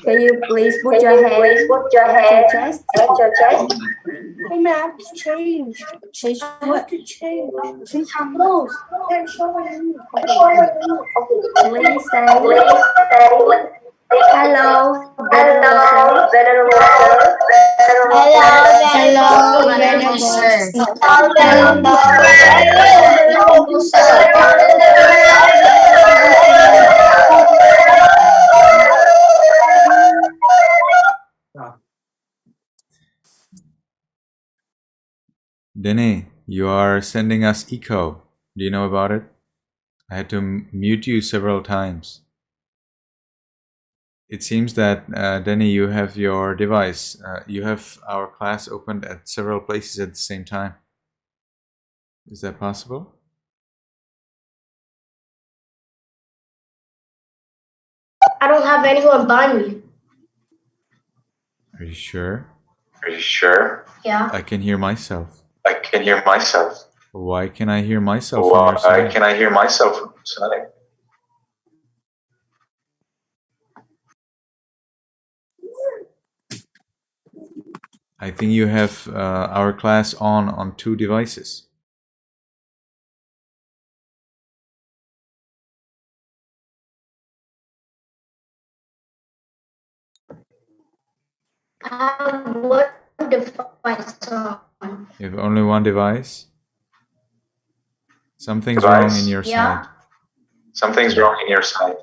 Can you please put your hand at your chest? The map to change. Change what? To change. Change clothes. Please say hello, Hello, venerable sir. Hello, venerable sir. Venerable sir. Denny, you are sending us echo. Do you know about it? I had to mute you several times. It seems that, Denny, you have your device. You have our class opened at several places at the same time. Is that possible? I don't have anyone by me. Are you sure? Are you sure? Yeah. I can hear myself. I can hear myself. Why can I hear myself from your Why side? can I hear myself from your side? I think you have our class on 2 devices. I have one device on. You have only one device? Something's wrong in your side. Something's wrong in your side.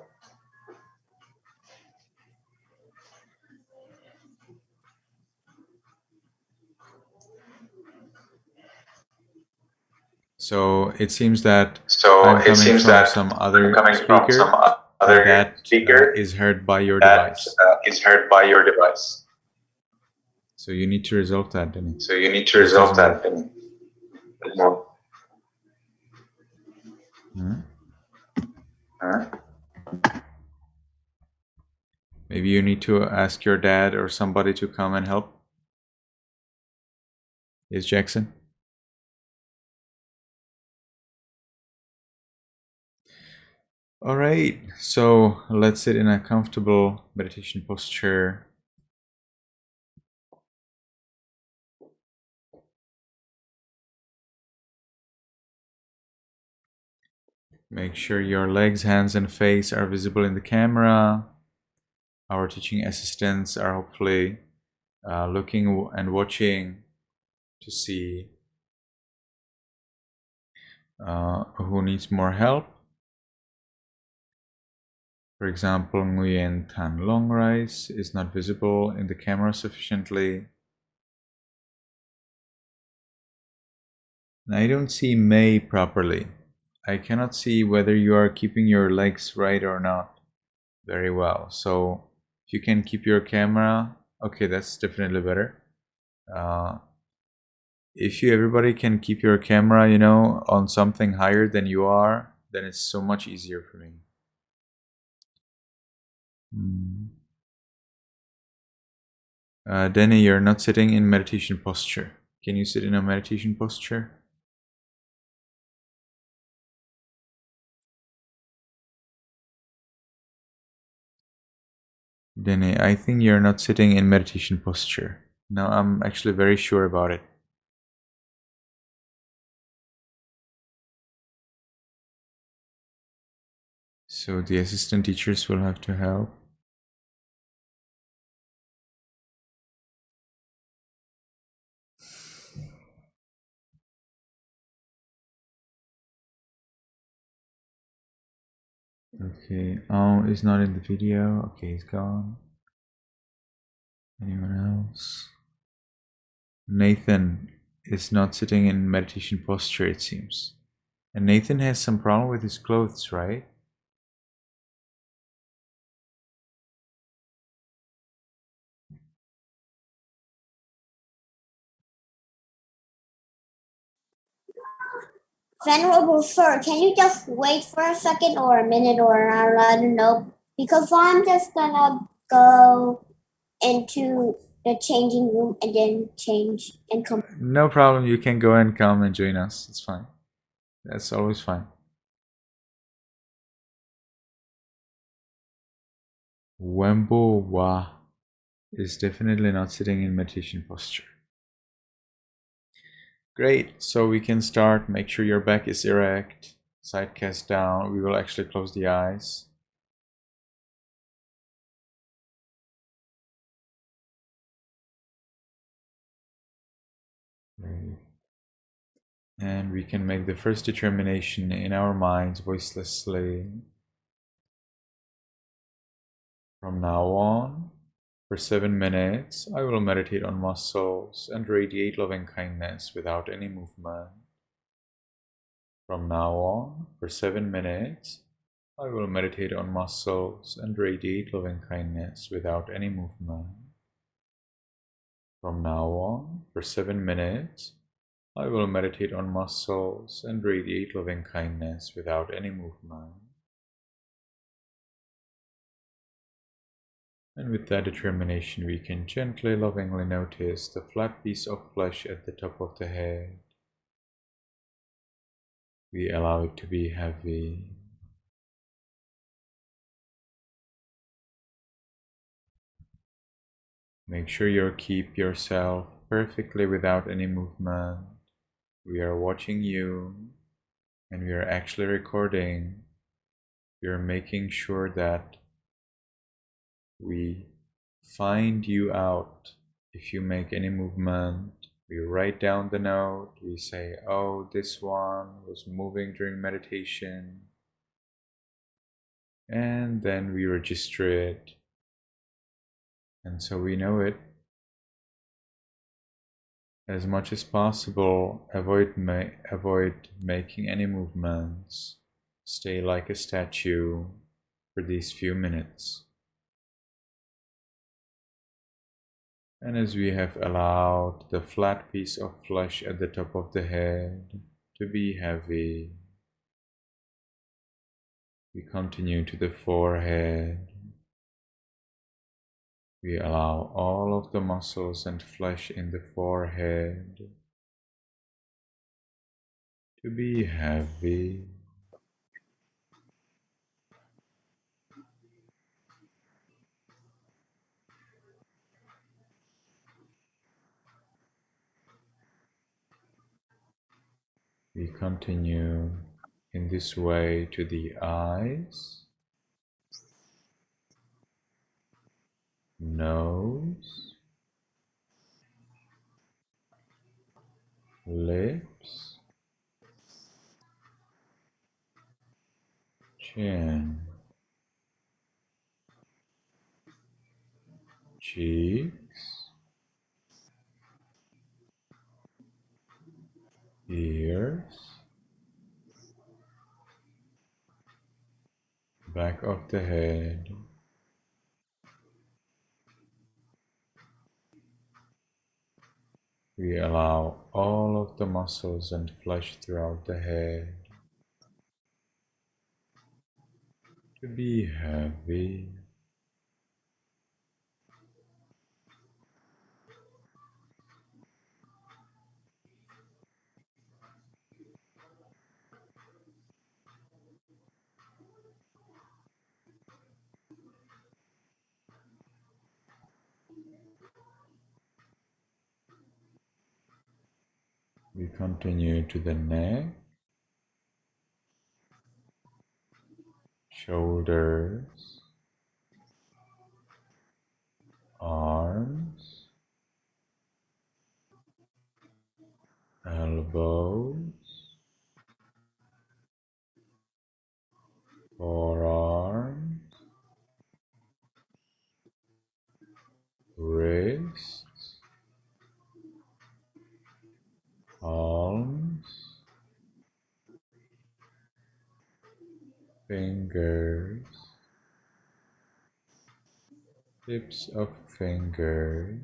So it seems that So it seems that some other coming from speaker, some other that speaker is heard by your that device. is heard by your device. So you need to resolve that, Denny. So you need to resolve that. Huh? Maybe you need to ask your dad or somebody to come and help. Yes, Jackson? All right, so let's sit in a comfortable meditation posture. Make sure your legs, hands, and face are visible in the camera. Our teaching assistants are hopefully looking and watching to see who needs more help. For example, Nguyen Tan Long Rise is not visible in the camera sufficiently. And I don't see May properly. I cannot see whether you are keeping your legs right or not very well. So if you can keep your camera, okay, that's definitely better. If everybody can keep your camera, you know, on something higher than you are, then it's so much easier for me. Denny, you're not sitting in meditation posture. Can you sit in a meditation posture? Denny, I think you're not sitting in meditation posture. No, I'm actually very sure about it. So the assistant teachers will have to help. Okay, is not in the video. Okay, he's gone. Anyone else? Nathan is not sitting in meditation posture, it seems. And Nathan has some problem with his clothes, right? Venerable sir, can you just wait for a second or a minute or I don't know? Because I'm just gonna go into the changing room and then change and come. No problem. You can go and come and join us. It's fine. That's always fine. Wembo Wa is definitely not sitting in meditation posture. Great. So we can start. Make sure your back is erect. Side cast down. We will actually close the eyes. Great. And we can make the first determination in our minds voicelessly. From now on, for 7 minutes, I will meditate on muscles and radiate loving kindness without any movement. From now on, for 7 minutes, I will meditate on muscles and radiate loving kindness without any movement. From now on, for 7 minutes, I will meditate on muscles and radiate loving kindness without any movement. And with that determination, we can gently, lovingly notice the flat piece of flesh at the top of the head. We allow it to be heavy. Make sure you keep yourself perfectly without any movement. We are watching you and we are actually recording. We are making sure that we find you out. If you make any movement, we write down the note. We say, oh, this one was moving during meditation. And then we register it. And so we know it. As much as possible, avoid making any movements. Stay like a statue for these few minutes. And as we have allowed the flat piece of flesh at the top of the head to be heavy, we continue to the forehead. We allow all of the muscles and flesh in the forehead to be heavy. We continue in this way to the eyes, nose, lips, chin, cheeks, ears, back of the head, we allow all of the muscles and flesh throughout the head to be heavy. We continue to the neck, shoulders, arms, elbows, forearms, wrists, palms, fingers, tips of fingers,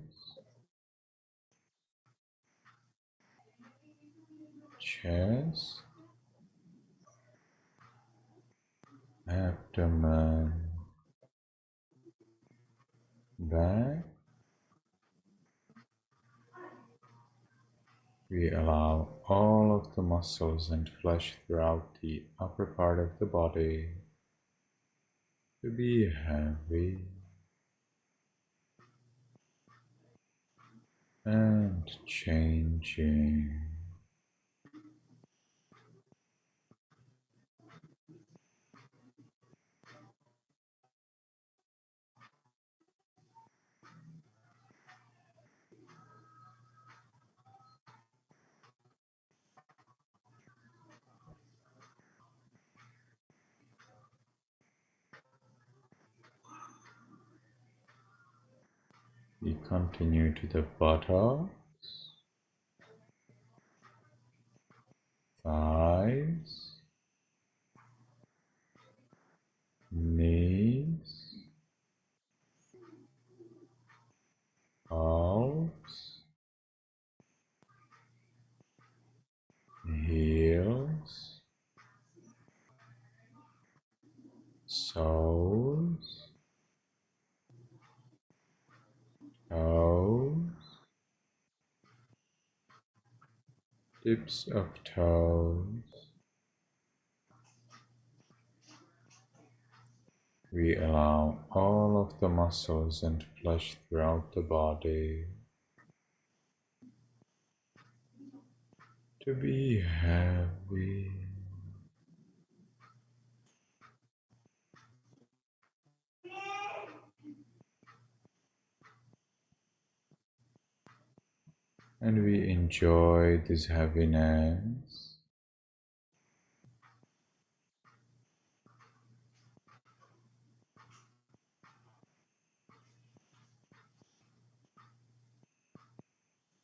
chest, abdomen, back, We allow all of the muscles and flesh throughout the upper part of the body to be heavy and changing. We continue to the buttocks, thighs, knees, calves, heels, soles, toes, tips of toes. We allow all of the muscles and flesh throughout the body to be heavy and we enjoy this heaviness.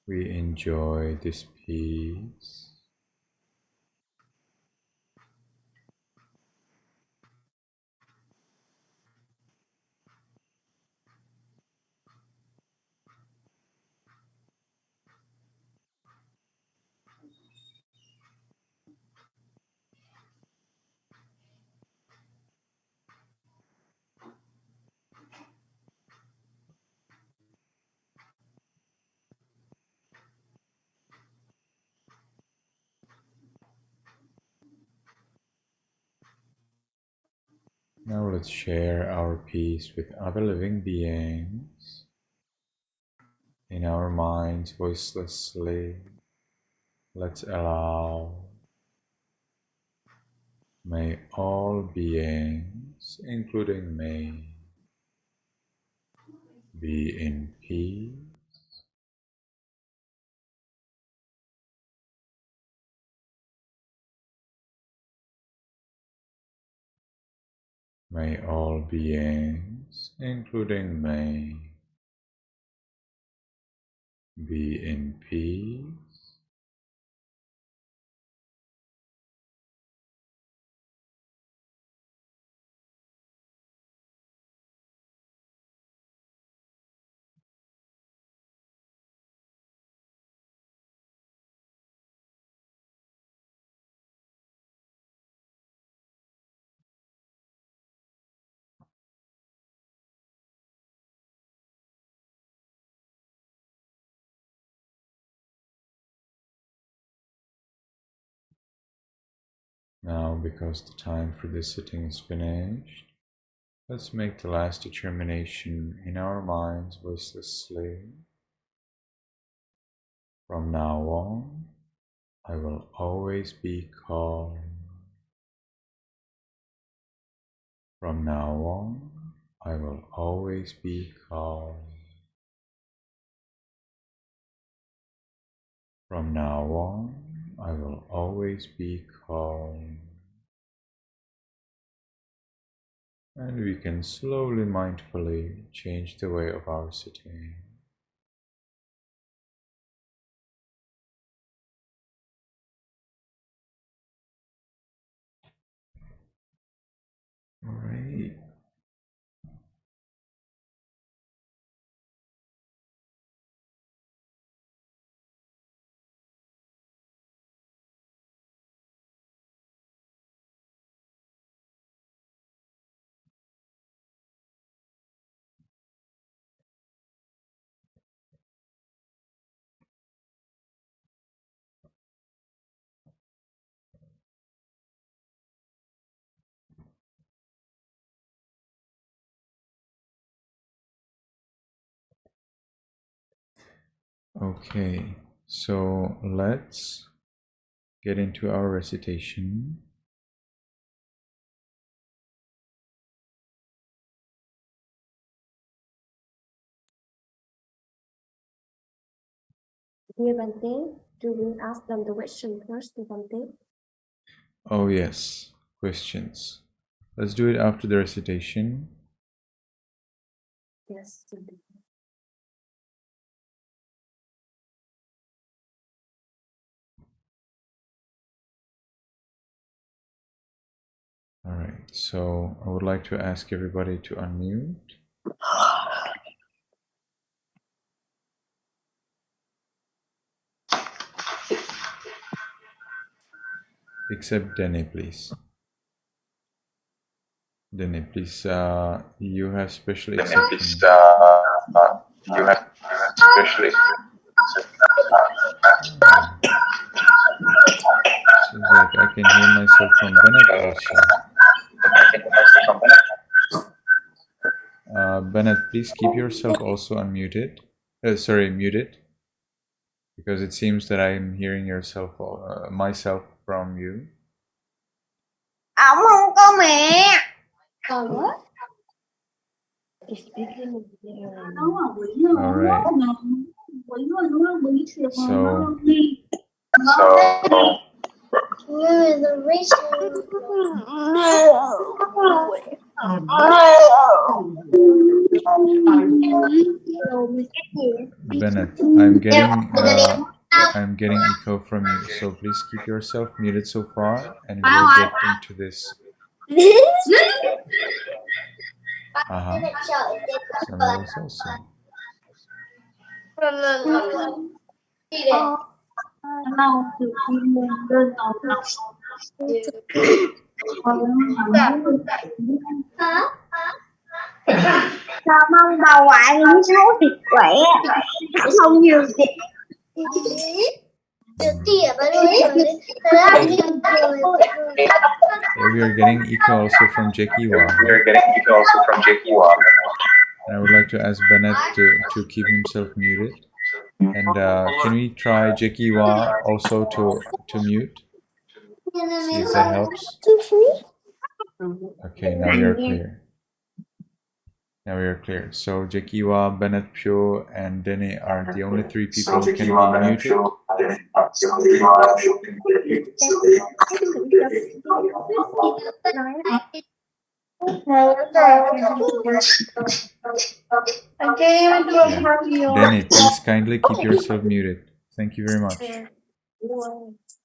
We enjoy this peace. Now let's share our peace with other living beings in our minds voicelessly. Let's allow, may all beings, including me, be in peace. May all beings, including me, be in peace. Now, because the time for this sitting is finished, let's make the last determination in our minds voicelessly. From now on, I will always be calm. From now on, I will always be calm. From now on, I will always be calm. And we can slowly, mindfully change the way of our sitting. All right. Okay, so let's get into our recitation. Dear Bante, do we ask them the question first, Bante? Oh yes, questions. Let's do it after the recitation. Yes. All right, so I would like to ask everybody to unmute. Except Dene, please. Dene, please, you have special exception. You have especially. Seems like I can hear myself from Bennett also. Bennett, please keep yourself also unmuted. Sorry, muted. Because it seems that I'm hearing yourself, myself from you. Ổng không có mẹ. All right. So The reason. Bennett, I'm getting echo from you. So please keep yourself muted so far, and we will get into this. Someone else also. Sao mong bà ngoại những số thịt quẻ không nhiều thịt. We are getting echo also from Jackie Wa. And I would like to ask Bennett to keep himself muted. And can we try Jackie Wa also to mute? See if that helps. Okay, now we are clear. Now we are clear. So Jackie Wa, Bennett Pyo, and Dene are the only three people who can be muted. Dene, please kindly keep yourself muted. Thank you very much.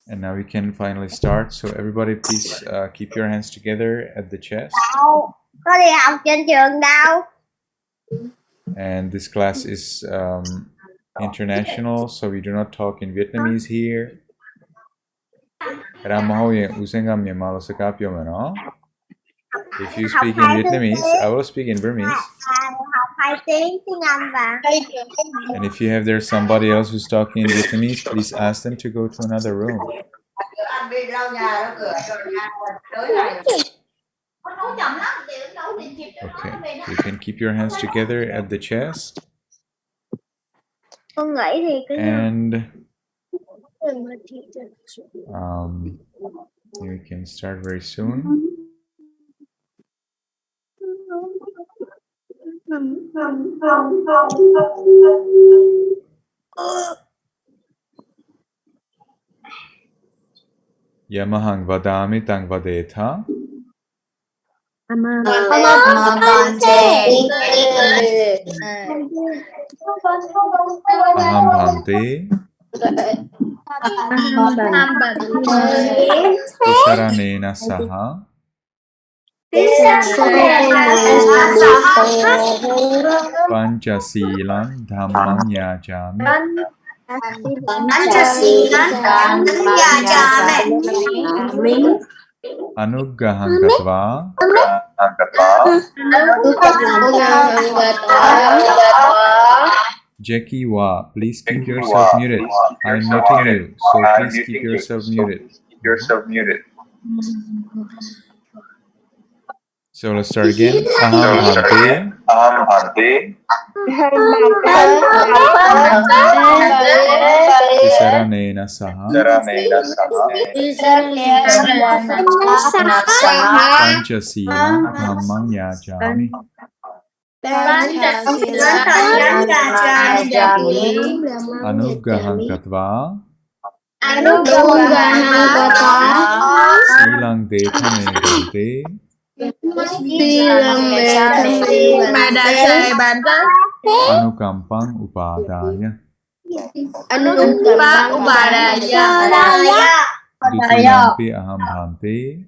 And now we can finally start. So everybody please keep your hands together at the chest. Có đi học trên trường đâu. And this class is international, so we do not talk in Vietnamese here. If you speak in Vietnamese, I will speak in Burmese. Học 2 tiếng tiếng Anh và. And if you have there somebody else who's talking in Vietnamese, please ask them to go to another room. Okay, so you can keep your hands together at the chest. Con nghĩ thì cái And we can start very soon. Yamahang vadami tang vadetha. Aham bhante. Tisaranena saha. Panchasilan dhammang yajami. Anuggaham gatva. Jackie Wa, please keep yourself muted. I'm muting you, so please keep yourself muted. So let's start again. Aham bhante. Aham bhante. Tisaranena saha. Saranena saha. Panchasilang dhammang yajami. Anugraham katva. Silang detha me bhante. Anukampang upadaya. Dutiyampi aham bhante.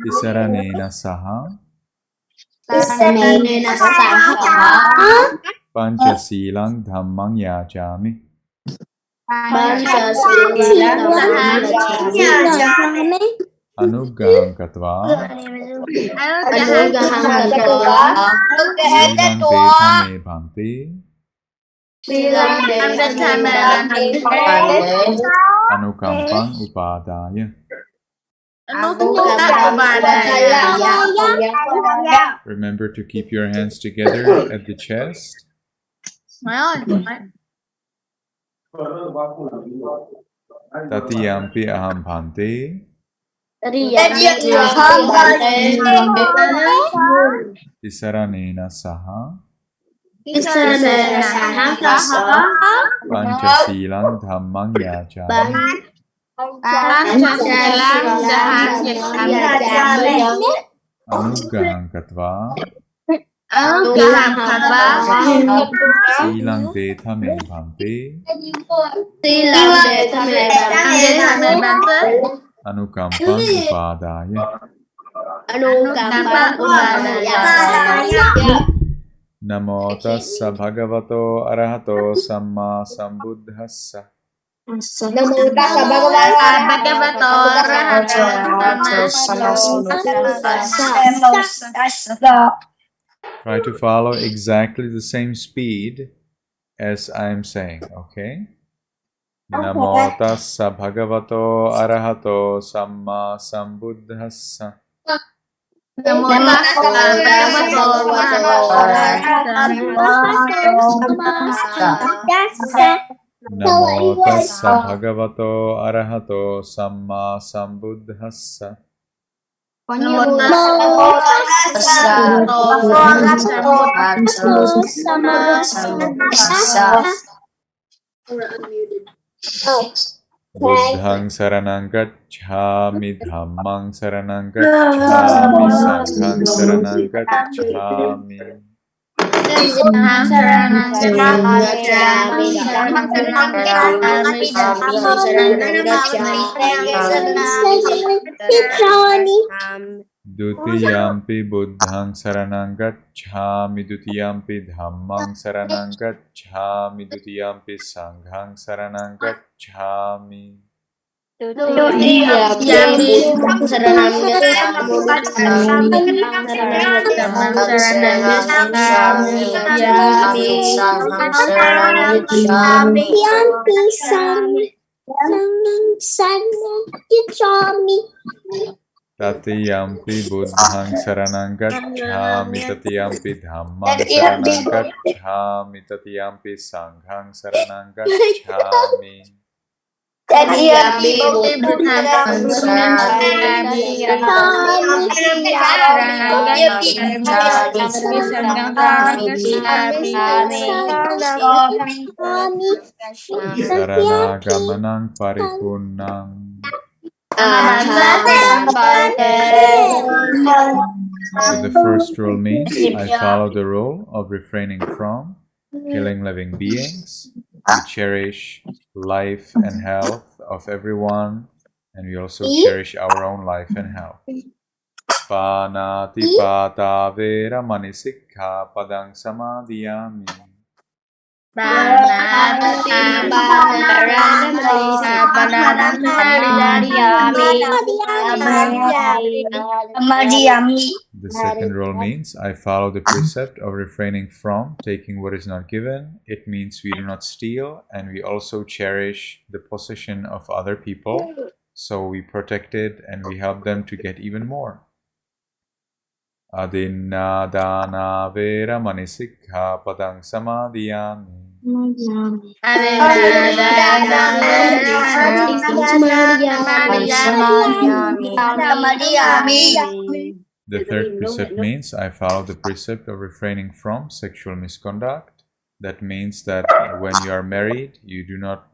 Tisaranena saha. Panchasilang dhammang yajami. Anugraham katva. Silang detha me bhante. Anukampang upadaya. Remember to keep your hands together at the chest. Tatiyampi aham bhante. Tisaranena saha. Panchasilang dhammang yajami. Anugraham katva. Silang detha me bhante. Anukampang upadaya. Namo tassa bhagavato arahato samma sambuddhassa. Try to follow exactly the same speed as I am saying, okay? Namo tassa bhagavato arahato samma sambuddhassa. Namo tassa bhagavato arahato samma sambuddhassa. Buddhang saranang gacchami, dhammang saranang gacchami, sanghang saranang gacchami. Dutiyampi buddhang saranang gacchami, dutiyampi dhammang saranang gacchami, dutiyampi sanghang saranang gacchami. Tatiyampi buddhang saranang gacchami, tatiyampi dhammang saranang gacchami, tatiyampi sanghang saranang gacchami. Saranaгаmanang paripurnang. So the first rule means I follow the rule of refraining from killing living beings. We cherish life and health of everyone, and we also cherish our own life and health. Panatipata vera manisikha padang samadhiyami. The second rule means I follow the precept of refraining from taking what is not given. It means we do not steal, and we also cherish the possession of other people, so we protect it and we help them to get even more. Adinna dana vera manisikha padang samadhiyami. The third precept means I follow the precept of refraining from sexual misconduct. That means that when you are married, you do not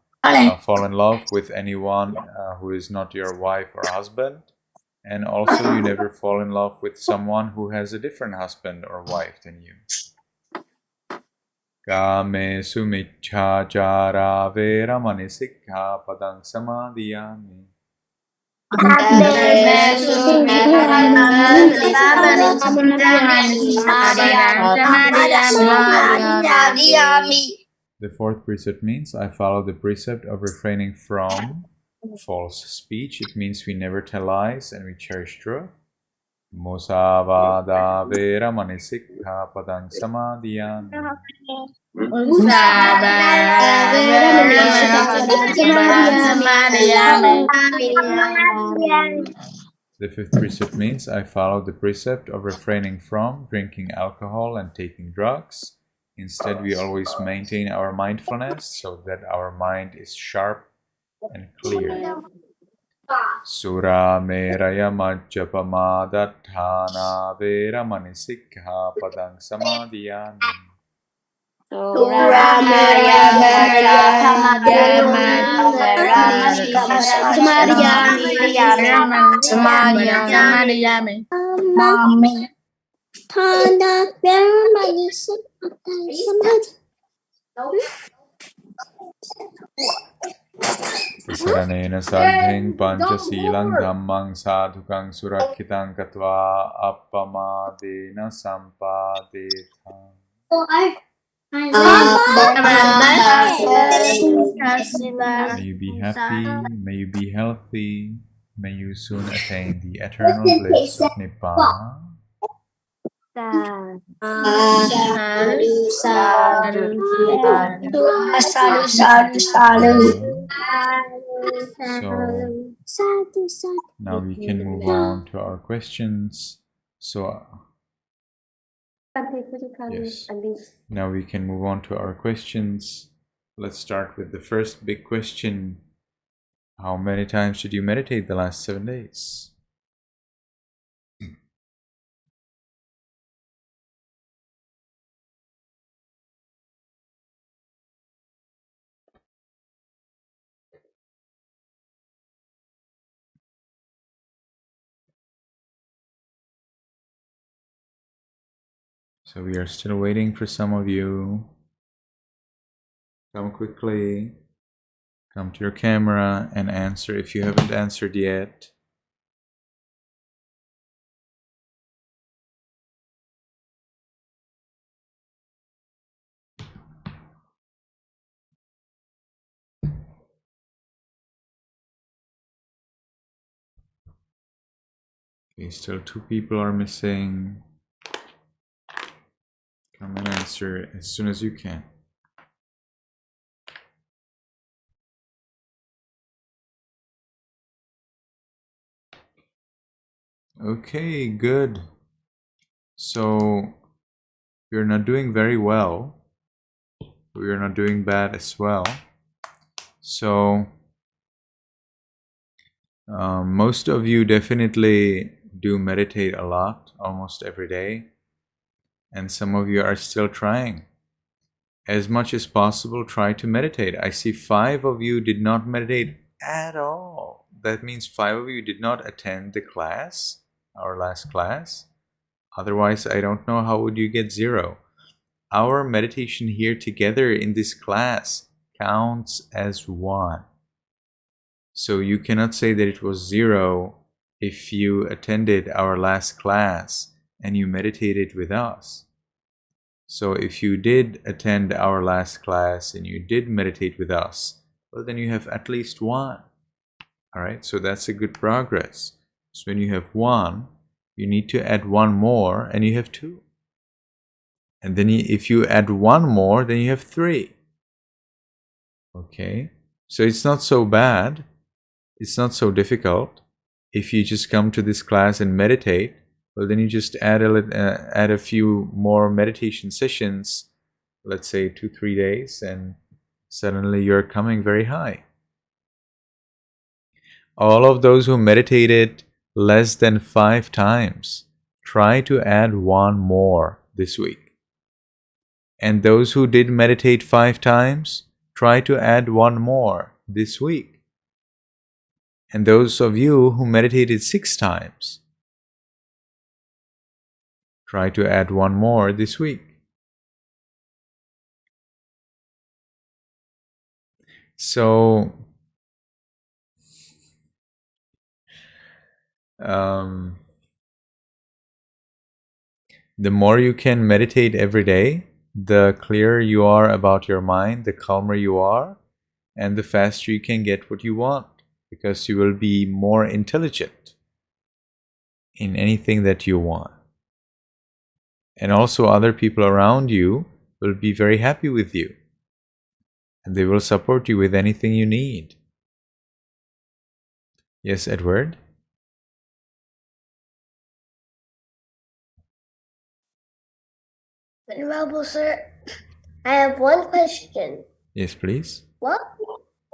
fall in love with anyone who is not your wife or husband. And also you never fall in love with someone who has a different husband or wife than you. Kame sumichhachara vera manisikha padang samadhiyami. The fourth precept means I follow the precept of refraining from false speech. It means we never tell lies and we cherish truth. Musavada vera manisikha padang samadhiyami. The fifth precept means I follow the precept of refraining from drinking alcohol and taking drugs. Instead, we always maintain our mindfulness so that our mind is sharp and clear. Sura meraya majjapamadathana vera manisikha padang samadhiyami. Saranena sadheng panchasilang dhammang sadhukang surakkitang katva appamadena sampadetham. May you be happy, may you be healthy, may you soon attain the eternal bliss of Nibbana. So now we can move on to our questions. Yes. Now we can move on to our questions. Let's start with the first big question. How many times did you meditate the last 7 days? So we are still waiting for some of you. Come quickly. Come to your camera and answer if you haven't answered yet. Okay, still 2 people are missing. Come and answer as soon as you can. Okay, good. So you're not doing very well. We're not doing bad as well. So most of you definitely do meditate a lot, almost every day. And some of you are still trying. As much as possible, try to meditate. I see 5 of you did not meditate at all. That means 5 of you did not attend the class, our last class. Otherwise, I don't know how would you get 0. Our meditation here together in this class counts as 1. So you cannot say that it was 0 if you attended our last class and you meditated with us. So if you did attend our last class and you did meditate with us, well, then you have at least 1. All right, so that's a good progress. So when you have 1, you need to add 1 more and you have 2. And then if you add 1 more, then you have 3. Okay, so it's not so bad. It's not so difficult. If you just come to this class and meditate, well, then you just add a few more meditation sessions, let's say 2-3 days, and suddenly you're coming very high. All of those who meditated less than 5 times, try to add 1 more this week. And those who did meditate 5 times, try to add 1 more this week. And those of you who meditated 6 times, try to add 1 more this week. So, the more you can meditate every day, the clearer you are about your mind, the calmer you are, and the faster you can get what you want, because you will be more intelligent in anything that you want. And also other people around you will be very happy with you, and they will support you with anything you need. Yes, Edward? Venerable sir, I have one question. Yes, please. What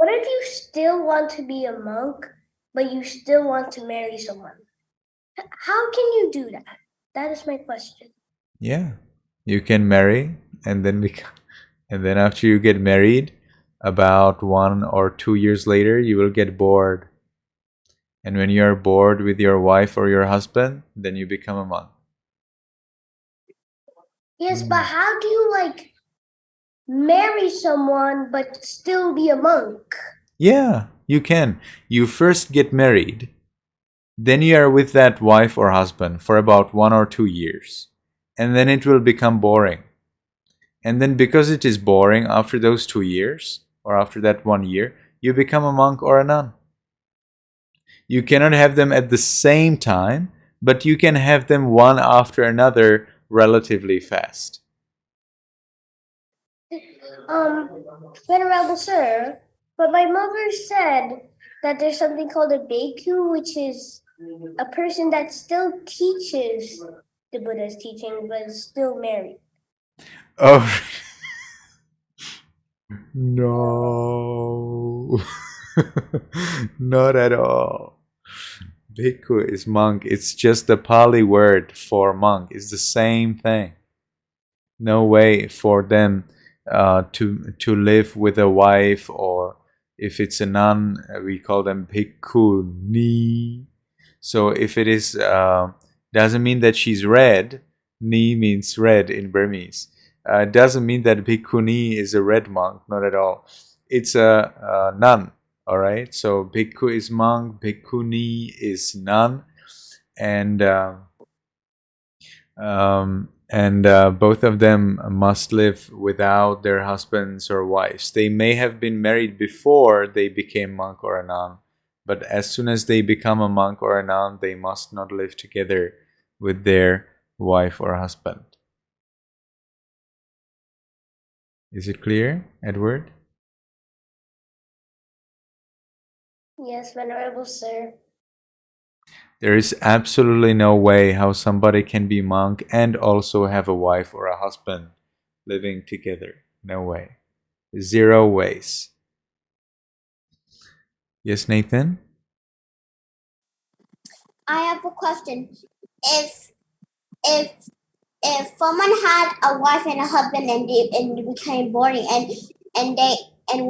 if you still want to be a monk, but you still want to marry someone? How can you do that? That is my question. Yeah, you can marry and then and then after you get married, about 1 or 2 years later, you will get bored. And when you are bored with your wife or your husband, then you become a monk. Yes, but how do you marry someone but still be a monk? Yeah, you can. You first get married, then you are with that wife or husband for about 1 or 2 years, and then it will become boring. And then because it is boring after those 2 years, or after that 1 year, you become a monk or a nun. You cannot have them at the same time, but you can have them one after another relatively fast. Venerable sir, but my mother said that there's something called a bhikkhu, which is a person that still teaches the Buddha's teaching, but is still married. Oh, no. Not at all. Bhikkhu is monk. It's just the Pali word for monk. It's the same thing. No way for them to live with a wife, or if it's a nun, we call them bhikkhuni. So if it is, doesn't mean that she's red. Ni means red in Burmese. Doesn't mean that bhikkhuni is a red monk. Not at all. It's a nun. All right. So bhikkhu is monk, bhikkhuni is nun, and both of them must live without their husbands or wives. They may have been married before they became monk or a nun, but as soon as they become a monk or a nun, they must not live together with their wife or husband. Is it clear, Edward? Yes, Venerable sir. There is absolutely no way how somebody can be monk and also have a wife or a husband living together. No way. 0 ways. Yes, Nathan? I have a question. If someone had a wife and a husband and it became boring and they and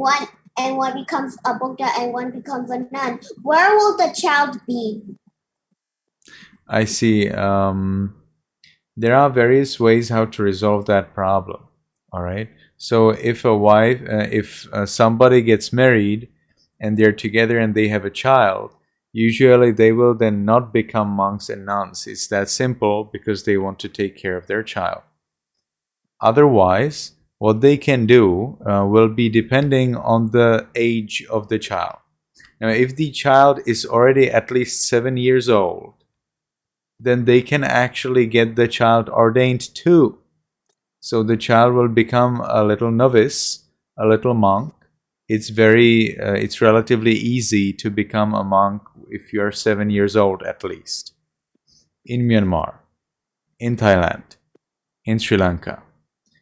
one becomes a Buddha and one becomes a nun, where will the child be? I see. There are various ways how to resolve that problem. All right. So if a wife, if somebody gets married and they're together and they have a child, usually they will then not become monks and nuns. It's that simple, because they want to take care of their child. Otherwise, what they can do will be depending on the age of the child. Now, if the child is already at least 7 years old, then they can actually get the child ordained too. So the child will become a little novice, a little monk it's relatively easy to become a monk if you're 7 years old at least. In Myanmar, in Thailand, in Sri Lanka.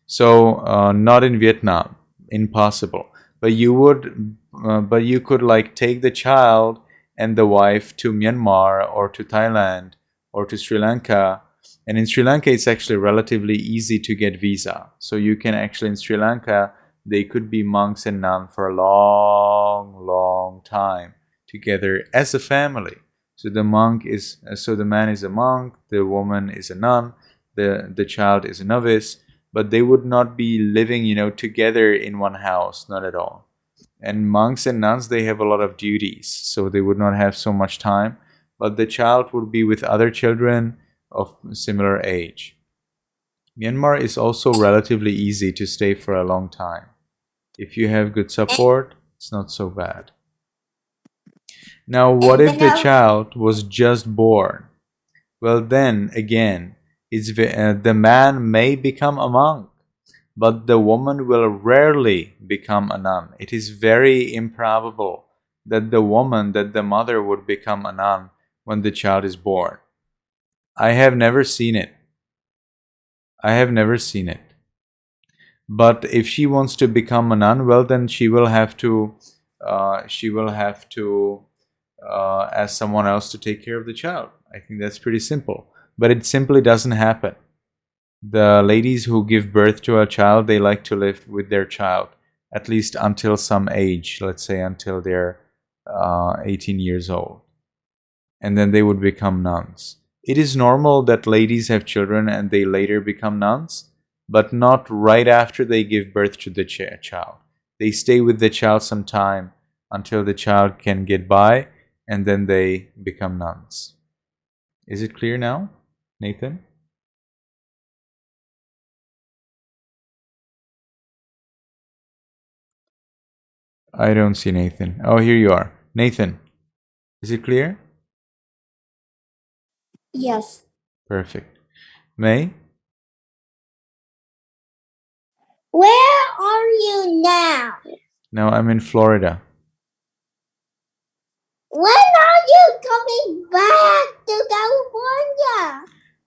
So not in Vietnam, impossible. But you could like take the child and the wife to Myanmar or to Thailand or to Sri Lanka. And in Sri Lanka, it's actually relatively easy to get visa. So you can actually, in Sri Lanka, they could be monks and nuns for a long, long time together as a family. So the man is a monk, the woman is a nun, the child is a novice, but they would not be living, together in one house, not at all. And monks and nuns, they have a lot of duties, so they would not have so much time, but the child would be with other children of similar age. Myanmar is also relatively easy to stay for a long time. If you have good support, it's not so bad. Now, what if the child was just born? Well, then again, the man may become a monk, but the woman will rarely become a nun. It is very improbable that the mother would become a nun when the child is born. I have never seen it. But if she wants to become a nun, well, then she will have to ask someone else to take care of the child. I think that's pretty simple. But it simply doesn't happen. The ladies who give birth to a child, they like to live with their child at least until some age, let's say until they're 18 years old. And then they would become nuns. It is normal that ladies have children and they later become nuns, but not right after they give birth to the child. They stay with the child some time until the child can get by, and then they become nuns. Is it clear now, Nathan? I don't see Nathan. Oh, here you are. Nathan, is it clear? Yes. Perfect. May? Where are you now? Now I'm in Florida. When are you coming back to California?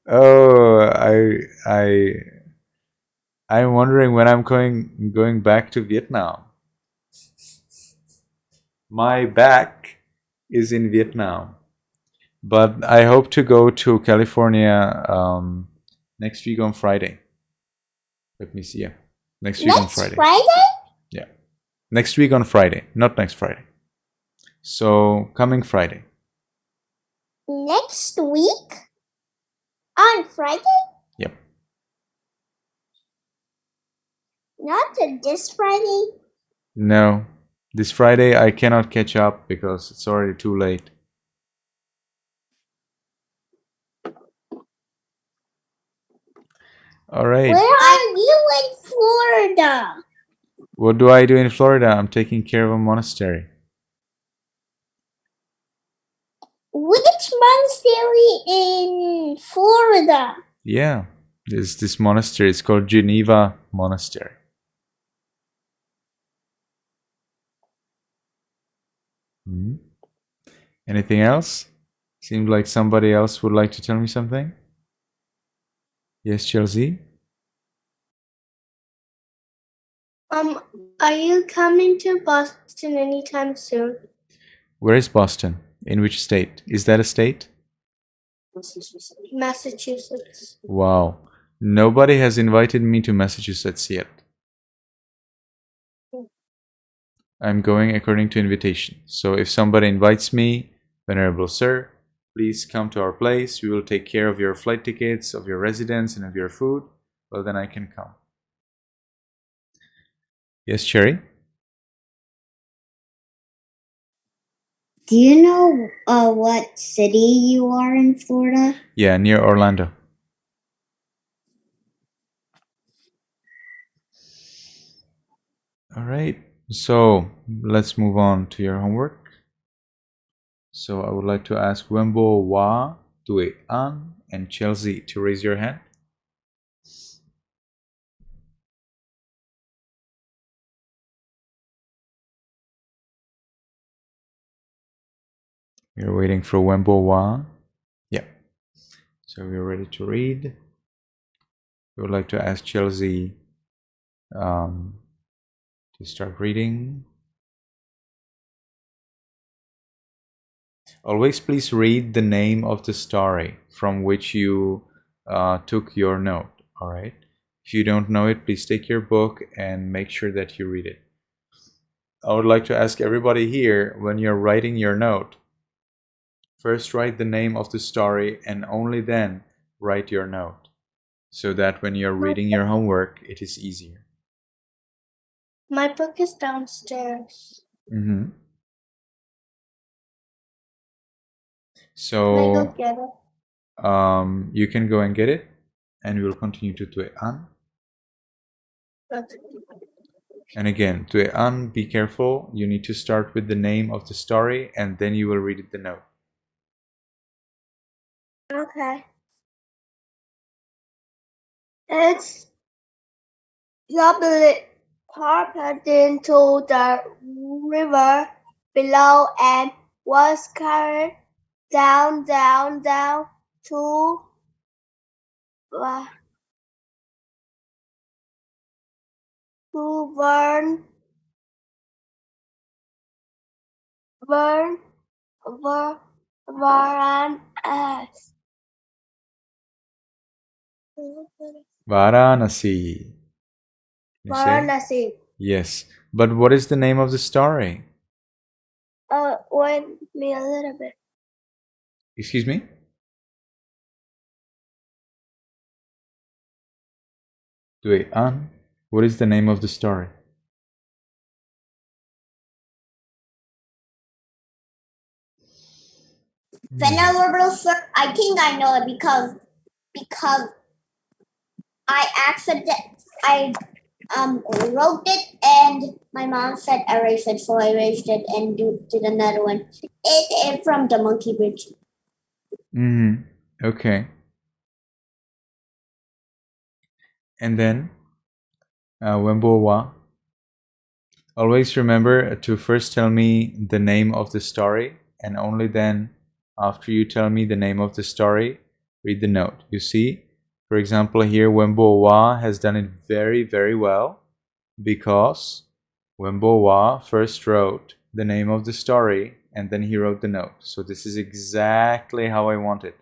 Oh, I'm wondering when I'm going back to Vietnam. My back is in Vietnam, but I hope to go to California next week on Friday. Let me see. Yeah, next week on Friday. Yeah, next week on Friday, not next Friday. So coming Friday. Next week? On Friday? Yep. Not this Friday? No, this Friday I cannot catch up because it's already too late. All right. Where are you in Florida? What do I do in Florida? I'm taking care of a monastery. Which monastery in Florida? Yeah, this monastery is called Geneva Monastery. Hmm. Anything else? Seems like somebody else would like to tell me something. Yes, Chelsea? Are you coming to Boston anytime soon? Where is Boston? In which state? Is that a state? Massachusetts. Wow. Nobody has invited me to Massachusetts yet. I'm going according to invitation. So if somebody invites me, Venerable Sir, please come to our place. We will take care of your flight tickets, of your residence, and of your food. Well, then I can come. Yes, Cherry? Do you know what city you are in Florida? Yeah, near Orlando. All right. So let's move on to your homework. So I would like to ask Wembo, Wa, Tue An, and Chelsea to raise your hand. We're waiting for Wembo Wa. Yeah. So we're ready to read. We would like to ask Chelsea to start reading. Always please read the name of the story from which you took your note, all right? If you don't know it, please take your book and make sure that you read it. I would like to ask everybody here, when you're writing your note, first write the name of the story and only then write your note, so that when you're reading your homework, it is easier. My book is downstairs. Mm-hmm. Can I go So get it? you can go and get it, and we will continue to Tue'an. Okay. And again, Tue'an, be careful. You need to start with the name of the story, and then you will read the note. Okay. It's lovely. Parked into the river below and was carried down to uh, to Vern Varanasi. Varanasi. You say? Varanasi. Yes. But what is the name of the story? Wait me a little bit. Excuse me? Tue'an. What is the name of the story? Venerable sir, I think I know it because I wrote it and my mom said erase it, so I erased it and did another one. It from the Monkey Bridge. Mm-hmm. Okay. And then Wembo Wa. Always remember to first tell me the name of the story, and only then, after you tell me the name of the story, read the note. You see, for example, here Wembo Wa has done it very, very well, because Wembo Wa first wrote the name of the story and then he wrote the note. So this is exactly how I want it.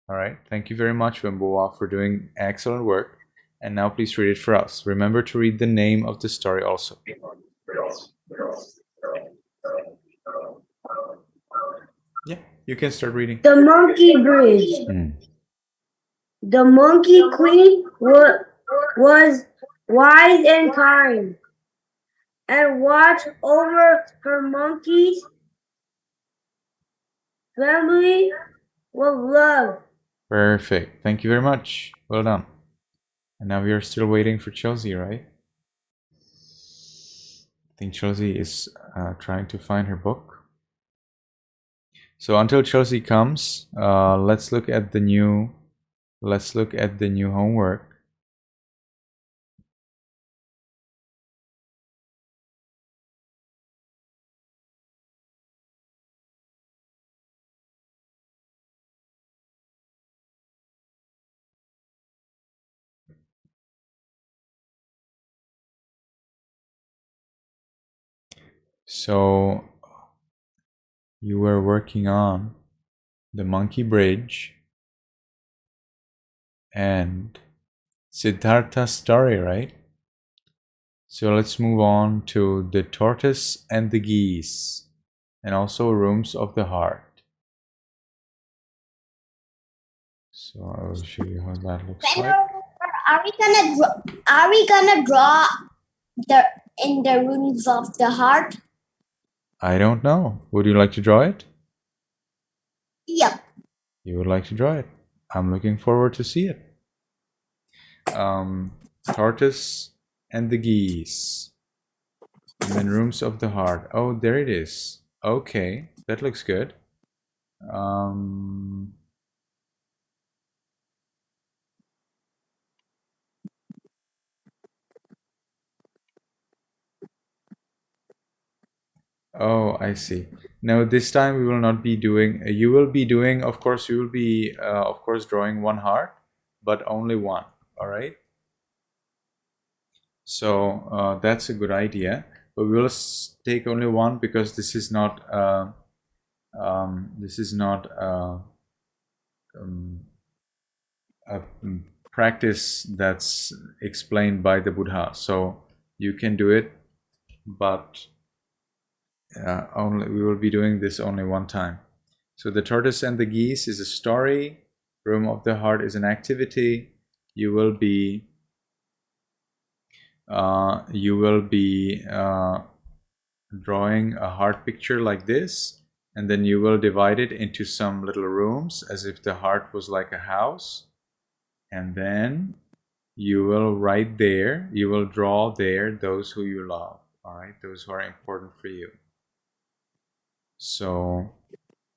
All right. Thank you very much, Wembo Wa, for doing excellent work. And now please read it for us. Remember to read the name of the story also. Yeah, you can start reading. The Monkey Bridge. The Monkey Queen was wise and kind, and watched over her monkeys family with love. Perfect. Thank you very much. Well done. And now we are still waiting for Chelsea, right? I think Chelsea is trying to find her book. So until Chelsea comes, let's look at the new homework. So you were working on the Monkey Bridge and Siddhartha's story, right? So let's move on to the tortoise and the geese, and also rooms of the heart. So I will show you how that looks like. Venerable sir, are we gonna draw the rooms of the heart? I don't know. Would you like to draw it? Yep. You would like to draw it. I'm looking forward to see it. Tortoise and the geese. And then rooms of the heart. Oh, there it is. Okay, that looks good. Oh, I see. Now this time we will not be doing, you will be doing, of course, you will be, of course, drawing one heart, but only one, all right? So that's a good idea, but we will take only one because this is not, a practice that's explained by the Buddha. So you can do it, but only we will be doing this only one time. So the tortoise and the geese is a story. Room of the heart is an activity. You will be drawing a heart picture like this, and then you will divide it into some little rooms as if the heart was like a house, and then you will write there, you will draw there those who you love, all right, those who are important for you. So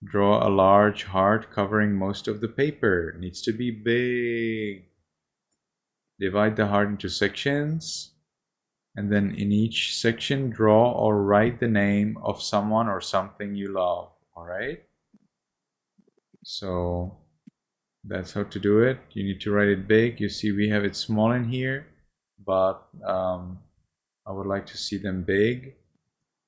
draw a large heart covering most of the paper. It needs to be big. Divide the heart into sections, and then in each section draw or write the name of someone or something you love, all right? So that's how to do it. You need to write it big. You see we have it small in here, but I would like to see them big.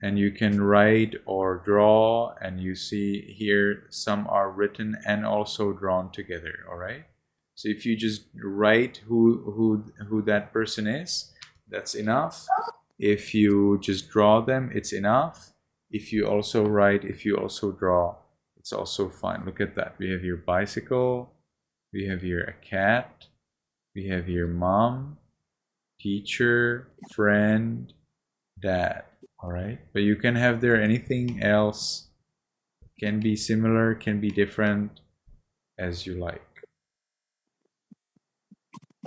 And you can write or draw, and you see here some are written and also drawn together, all right? So if you just write who that person is, that's enough. If you just draw them, it's enough. If you also write, if you also draw, it's also fine. Look at that. We have your bicycle, we have here a cat, we have here mom, teacher, friend, dad, all right? But you can have there anything else, can be similar, can be different, as you like.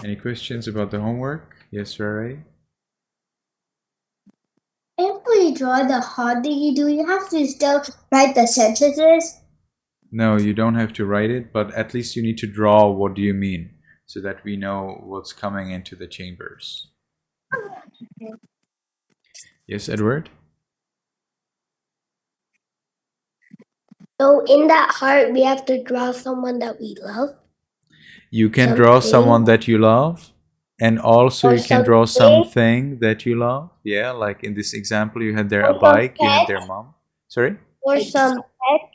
Any questions about the homework? Yes, Ray? If we draw the heart that you have to still write the sentences. No, you don't have to write it, but at least you need to draw what do you mean, so that we know what's coming into the chambers. Yes, Edward? So in that heart, we have to draw someone that we love. You can draw someone that you love, and also Or you can draw something. something that you love. Yeah, like in this example, you had there Or a bike, some you had pet. their mom. Sorry? Or some pet.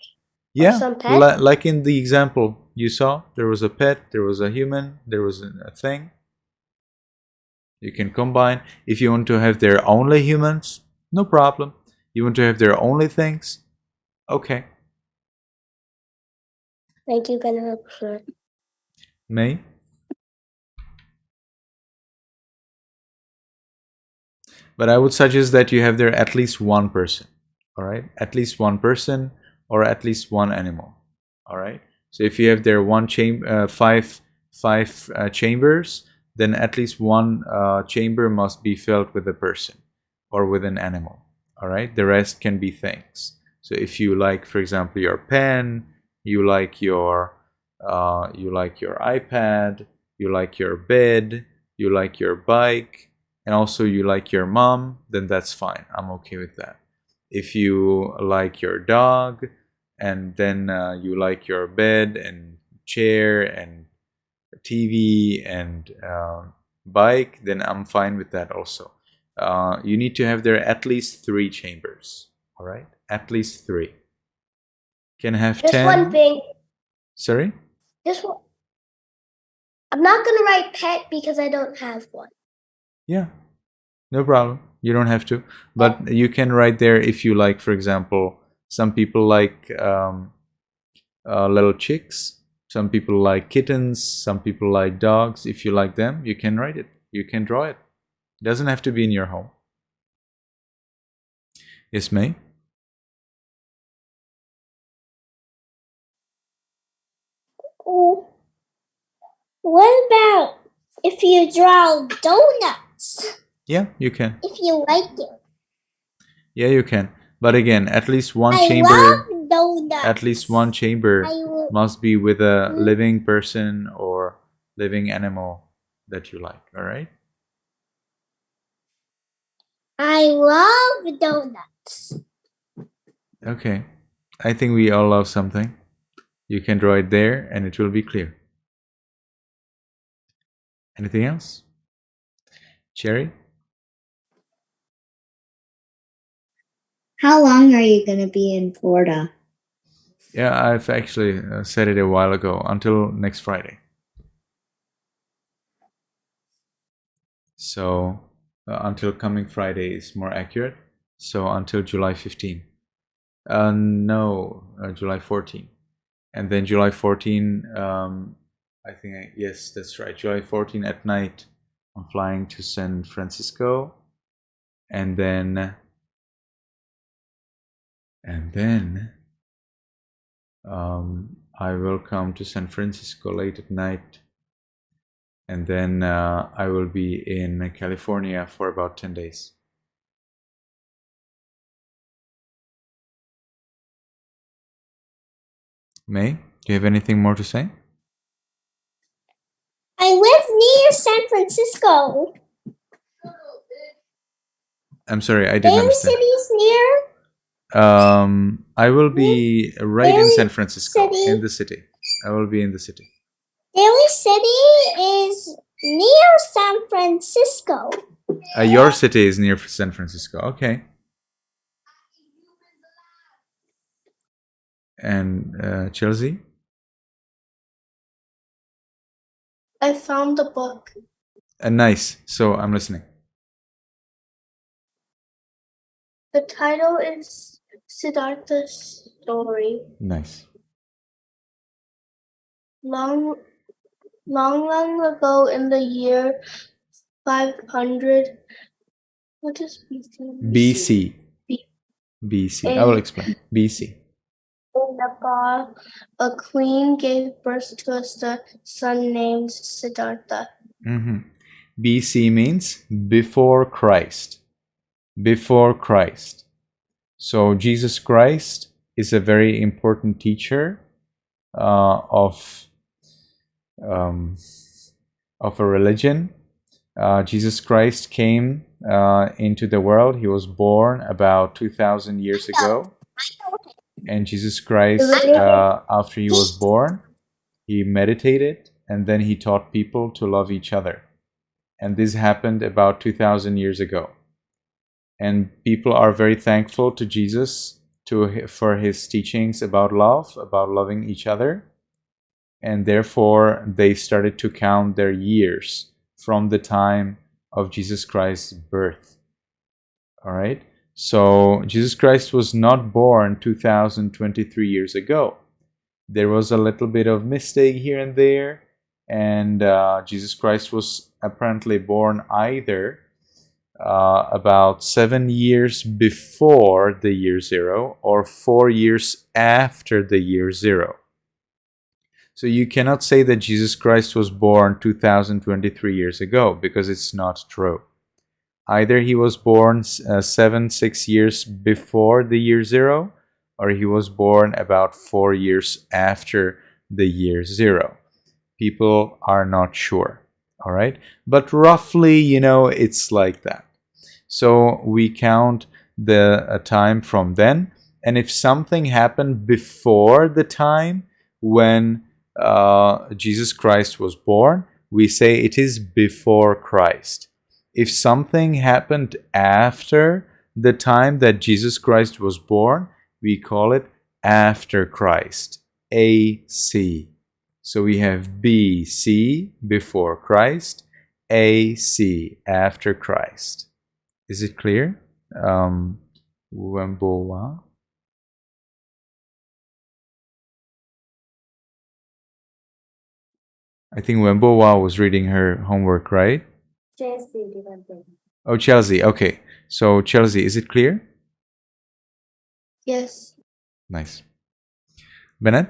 Yeah, some pet. like in the example you saw, there was a pet, there was a human, there was a thing. You can combine. If you want to have their only humans, no problem. You want to have their only things, okay. Thank you very much, sir. May? But I would suggest that you have there at least one person, all right? At least one person or at least one animal, all right? So if you have there five chambers, then at least one chamber must be filled with a person or with an animal, all right? The rest can be things. So if you like, for example, your pen, you like your iPad, you like your bed, you like your bike, and also you like your mom, then that's fine. I'm okay with that. If you like your dog, and then you like your bed and chair and TV and bike, then I'm fine with that also. You need to have there at least 3 chambers, all right? At least 3. Can have Just 10. one thing. Sorry? Just one. I'm not gonna write pet because I don't have one. Yeah, no problem. You don't have to, but you can write there if you like. For example, some people like little chicks. Some people like kittens. Some people like dogs. If you like them, you can write it. You can draw it. It doesn't have to be in your home. Yes, May? Oh, what about if you draw donuts? Yeah, you can. If you like it. Yeah, you can. But again, at least one I chamber. love donuts. At least one chamber must be with a living person or living animal that you like. All right. I love donuts. Okay. I think we all love something. You can draw it there and it will be clear. Anything else? Cherry? How long are you going to be in Florida? Yeah, I've actually said it a while ago, until next Friday. So until coming Friday is more accurate. So until July 15. No, July 14. And then July 14, yes, that's right. July 14 at night, I'm flying to San Francisco. And then I will come to San Francisco late at night. And then I will be in California for about 10 days. May, do you have anything more to say? I live near San Francisco. I'm sorry, I didn't Daly understand. City's near. I will be right in Daly San Francisco, City. in the city. I will be in the city. Daly City is near San Francisco. Your city is near San Francisco. Okay. And Chelsea? I found the book. Nice. So I'm listening. The title is Siddhartha's Story. Nice. Long ago in the year 500. What is BC? BC. BC. I will explain. BC. In Nepal, a queen gave birth to a son named Siddhartha. BC means before Christ. Before Christ. So Jesus Christ is a very important teacher of a religion. Jesus Christ came into the world. He was born about 2,000 years ago. And Jesus Christ, after he was born, he meditated and then he taught people to love each other. And this happened about 2,000 years ago. And people are very thankful to Jesus for his teachings about love, about loving each other. And therefore, they started to count their years from the time of Jesus Christ's birth. All right? So, Jesus Christ was not born 2023 years ago. There was a little bit of mistake here and there. And Jesus Christ was apparently born either about 7 years before the year 0 or 4 years after the year 0. So you cannot say that Jesus Christ was born 2023 years ago, because it's not true. Either he was born 6 years before the year 0, or he was born about 4 years after the year 0. People are not sure, all right? But roughly, it's like that. So we count the time from then, and if something happened before the time when Jesus Christ was born, we say it is before Christ. If something happened after the time that Jesus Christ was born, we call it after Christ, AC. So we have BC, before Christ, AC, after Christ. Is it clear? Wembowa? I think Wembowa was reading her homework, right? Chelsea did that thing. Oh, Chelsea. Okay. So, Chelsea, is it clear? Yes. Nice. Bennett?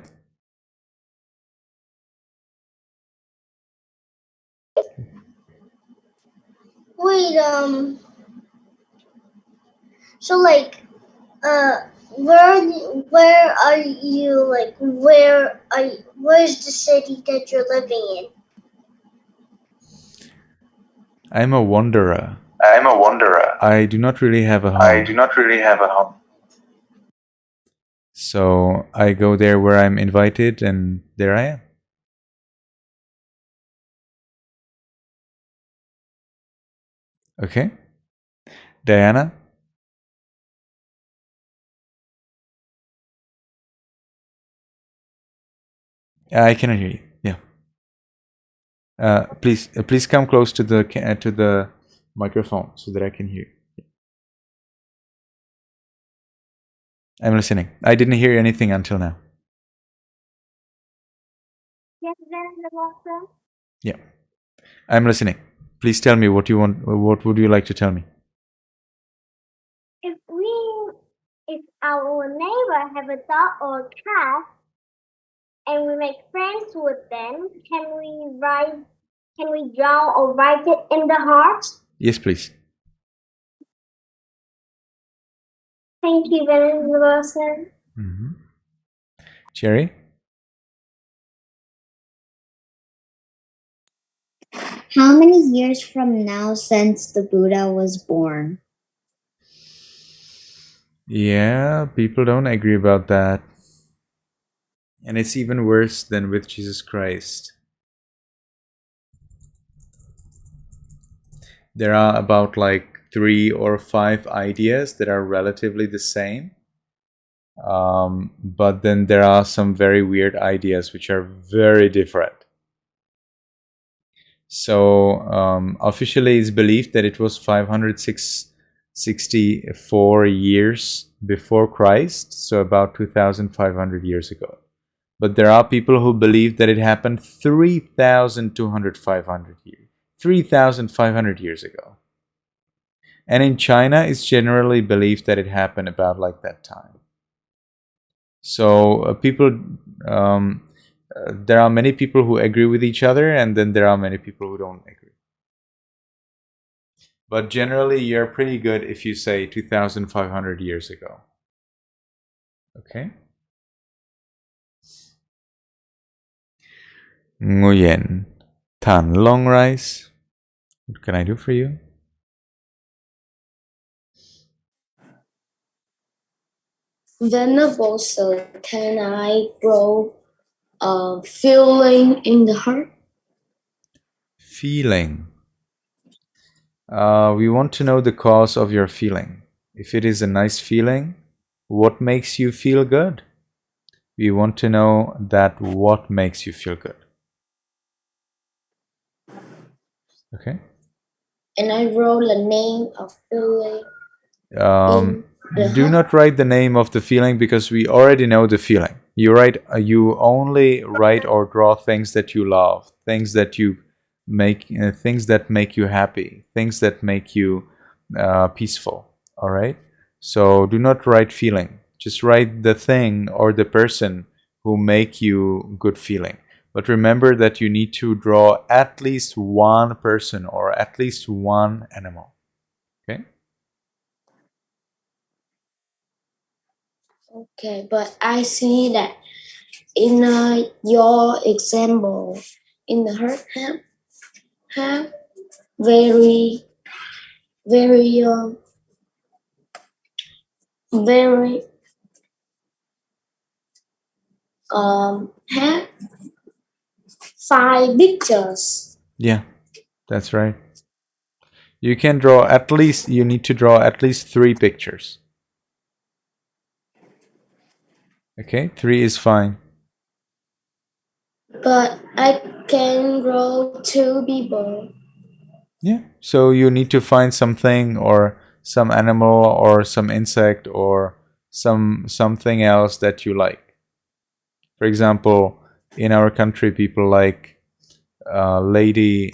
Wait, so like, where are you, like, where's the city that you're living in? I'm a wanderer. I'm a wanderer. I do not really have a home. I do not really have a home. So I go there where I'm invited, and there I am. Okay, Diana. I cannot hear you. Yeah. Please come close to the microphone so that I can hear you. I'm listening. I didn't hear anything until now. Yes, venerable sir. Yeah, I'm listening. Please tell me what you want. What would you like to tell me? If our neighbor have a dog or cat, and we make friends with them, can we draw or write it in the heart? Yes, please. Thank you, venerable sir. Mm-hmm. Cherry. How many years from now since the Buddha was born? Yeah, people don't agree about that. And it's even worse than with Jesus Christ. There are about like 3 or 5 ideas that are relatively the same. But then there are some very weird ideas which are very different. So officially it's believed that it was 564 years before Christ, so about 2,500 years ago. But there are people who believe that it happened 3,500 years ago. And in China, it's generally believed that it happened about like that time. So there are many people who agree with each other, and then there are many people who don't agree. But generally, you're pretty good if you say 2,500 years ago. Okay? Nguyen Tan long rice. What can I do for you? Venerable sir, can I grow a feeling in the heart? Feeling. We want to know the cause of your feeling. If it is a nice feeling, what makes you feel good? We want to know that what makes you feel good. Okay? And I wrote the name of feeling Um, in the do heart. not write the name of the feeling because we already know the feeling. You only write or draw things that you love, things that you make, things that make you happy, things that make you peaceful. All right. So do not write feeling. Just write the thing or the person who make you good feeling. But remember that you need to draw at least one person or at least one animal. Okay. Okay, but I see that in your example, in the heart have very, very, very, have 5 pictures. Yeah, that's right. You can draw at least, you need to draw at least 3 pictures. Okay, 3 is fine. But I can draw 2 people. Yeah, so you need to find something or some animal or some insect or something else that you like. For example, in our country, people like ladybugs.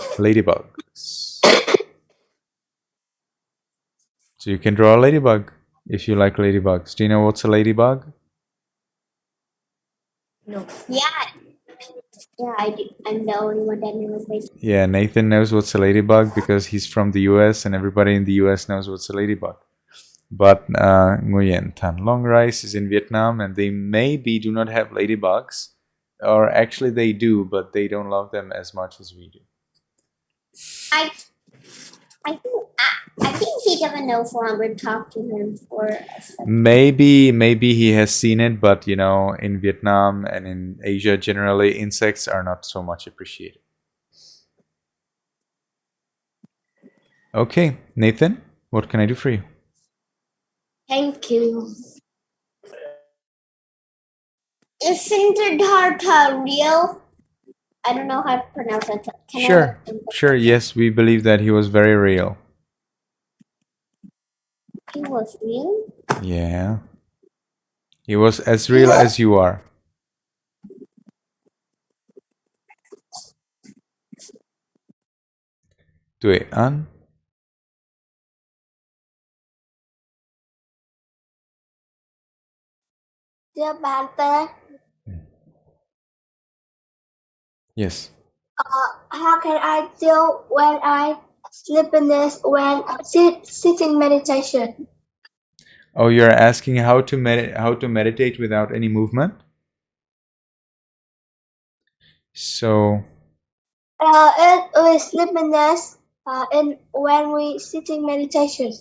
So you can draw a ladybug if you like ladybugs. Do you know what's a ladybug? No. Yeah, I'm the only one that knows this. Yeah, Nathan knows what's a ladybug because he's from the US and everybody in the US knows what's a ladybug. But Nguyen Tan Long rice is in Vietnam and they maybe do not have ladybugs. Or actually they do, but they don't love them as much as we do. I think I think he doesn't know for we talked to him for a second. Maybe he has seen it, but you know, in Vietnam and in Asia generally, insects are not so much appreciated. Okay, Nathan, what can I do for you? Thank you. Is Siddhartha real? I don't know how to pronounce it. Can I Sure, look him up? sure. Yes, we believe that he was very real. He was real? Yeah, he was as real as you are. Tuệ An. Dear Bante, Yes. how can I deal when I sleepiness when sitting meditation? Oh, you're asking how to meditate without any movement? So, It is sleepiness in when we sitting meditation.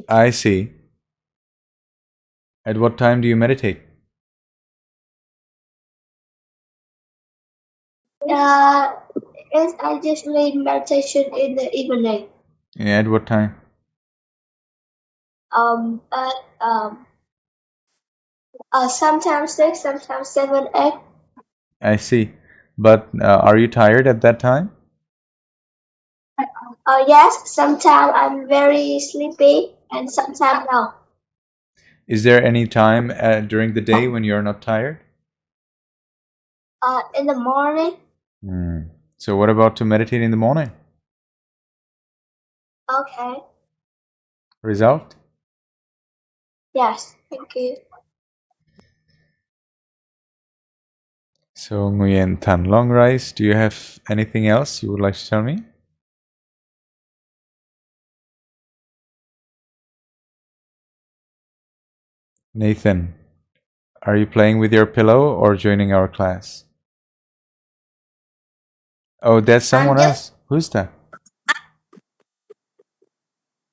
I see. At what time do you meditate? Is I usually meditation in the evening. Yeah, at what time? But sometimes 6, sometimes 7, 8. I see. But are you tired at that time? Yes, sometimes I'm very sleepy and sometimes no. Is there any time during the day when you're not tired? In the morning. So what about to meditate in the morning? Okay. Result? Yes, thank you. So Nguyen Tan Long Rise, do you have anything else you would like to tell me? Nathan, are you playing with your pillow or joining our class? Oh, that's someone else. Who's that?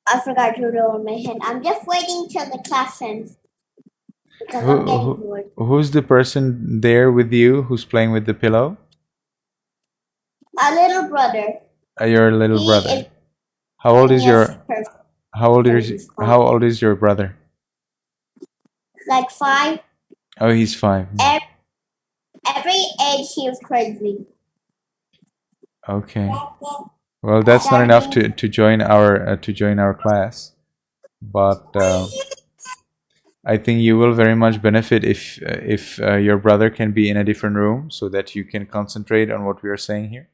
I forgot to roll my hand. I'm just waiting till the class ends. Because I'm Who, getting who, bored. who's the person there with you who's playing with the pillow? A little brother. Your little He brother. is How old is funny as your person. how old is your brother? Like 5. Oh, he's 5. Every age he was crazy. Okay. Well, that's not That enough means to join our class, but I think you will very much benefit if your brother can be in a different room so that you can concentrate on what we are saying here.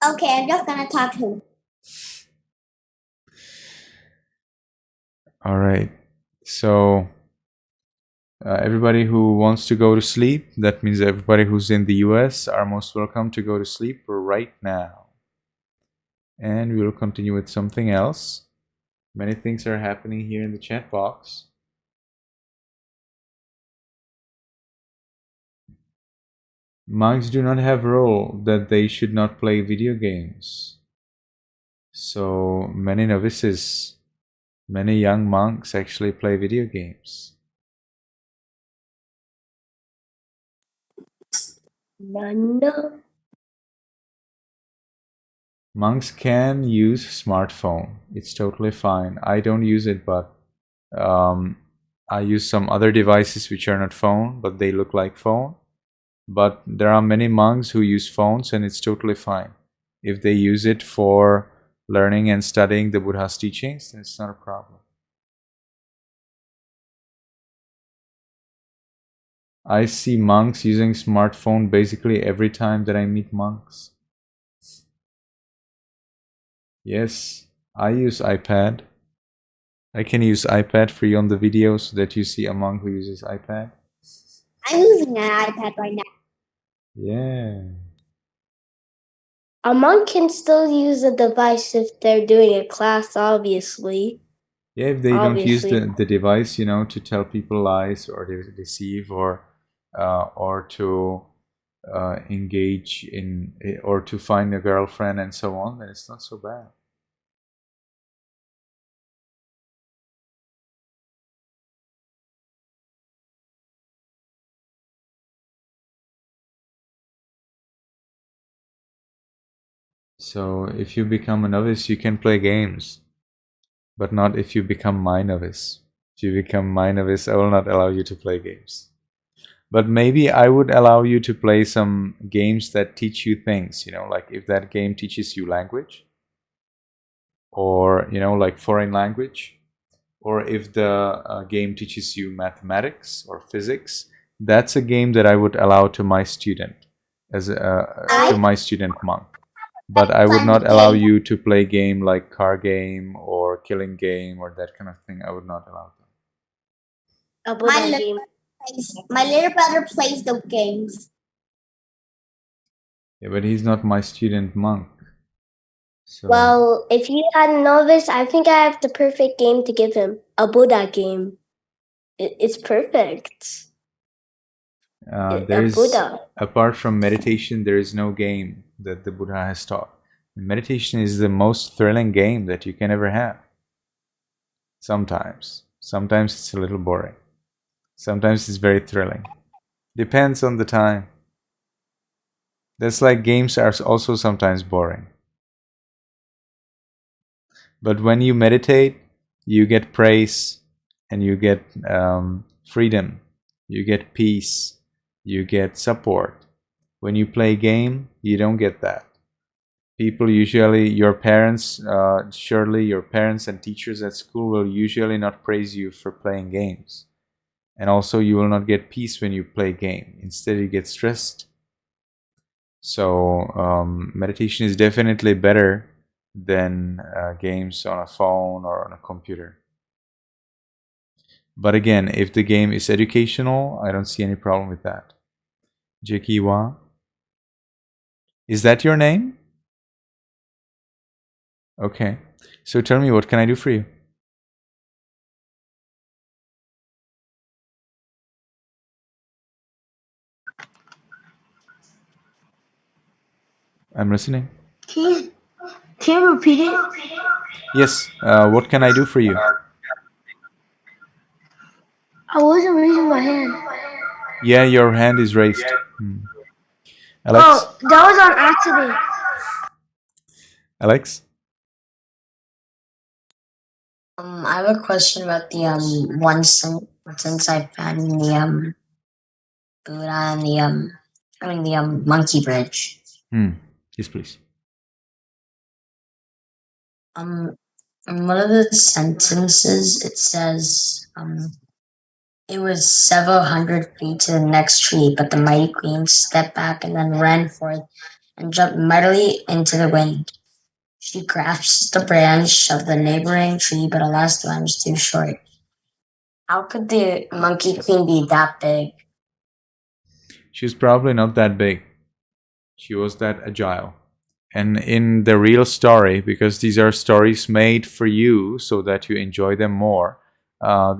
okay, I'm just gonna talk to him. All right. So everybody who wants to go to sleep, that means everybody who's in the US are most welcome to go to sleep right now. And we will continue with something else. Many things are happening here in the chat box. Monks do not have rule that they should not play video games. So many novices, many young monks actually play video games. No. Monks can use smartphone. It's totally fine. I don't use it, but I use some other devices which are not phone, but they look like phone. But there are many monks who use phones, and it's totally fine. If they use it for learning and studying the Buddha's teachings, then it's not a problem. I see monks using smartphone basically every time that I meet monks. Yes, I use iPad. I can use iPad for you on the video so that you see a monk who uses iPad. I'm using an iPad right now. Yeah. A monk can still use a device if they're doing a class, obviously. Yeah, if they don't use Obviously. the device, to tell people lies or deceive or to engage in or to find a girlfriend and so on, then it's not so bad. So if you become a novice, you can play games, but not if you become my novice. If you become my novice, I will not allow you to play games. But maybe I would allow you to play some games that teach you things, you know, like if that game teaches you language, or, you know, like foreign language, or if the game teaches you mathematics or physics, that's a game that I would allow to my student, as to my student monk. But I would not allow you to play game like car game or killing game or that kind of thing. I would not allow that. A Buddha My game. My little brother plays the games. Yeah, but he's not my student monk. So Well, if you had a novice, I think I have the perfect game to give him. A Buddha game. It's perfect. there A is, Buddha. apart from meditation, there is no game that the Buddha has taught. Meditation is the most thrilling game that you can ever have. Sometimes it's a little boring. Sometimes it's very thrilling. Depends on the time. That's like games are also sometimes boring. But when you meditate, you get praise, and you get freedom, you get peace, you get support. When you play game, you don't get that. People usually, your parents, surely your parents and teachers at school will usually not praise you for playing games. And also you will not get peace when you play game. Instead you get stressed. So meditation is definitely better than games on a phone or on a computer. But again, if the game is educational, I don't see any problem with that. Jekiwa, is that your name? Okay, so tell me, what can I do for you? I'm listening. Can you repeat it? Yes, what can I do for you? I wasn't raising my hand. Yeah, your hand is raised. Alex? Oh, that was on accident. Alex? I have a question about the one sentence I found in the Buddha and the monkey bridge. Yes, please. In one of the sentences it says it was several hundred feet to the next tree, but the mighty queen stepped back and then ran forth and jumped mightily into the wind. She grasped the branch of the neighboring tree, but alas, the line was too short. How could the monkey queen be that big? She was probably not that big. She was that agile. And in the real story, because these are stories made for you so that you enjoy them more,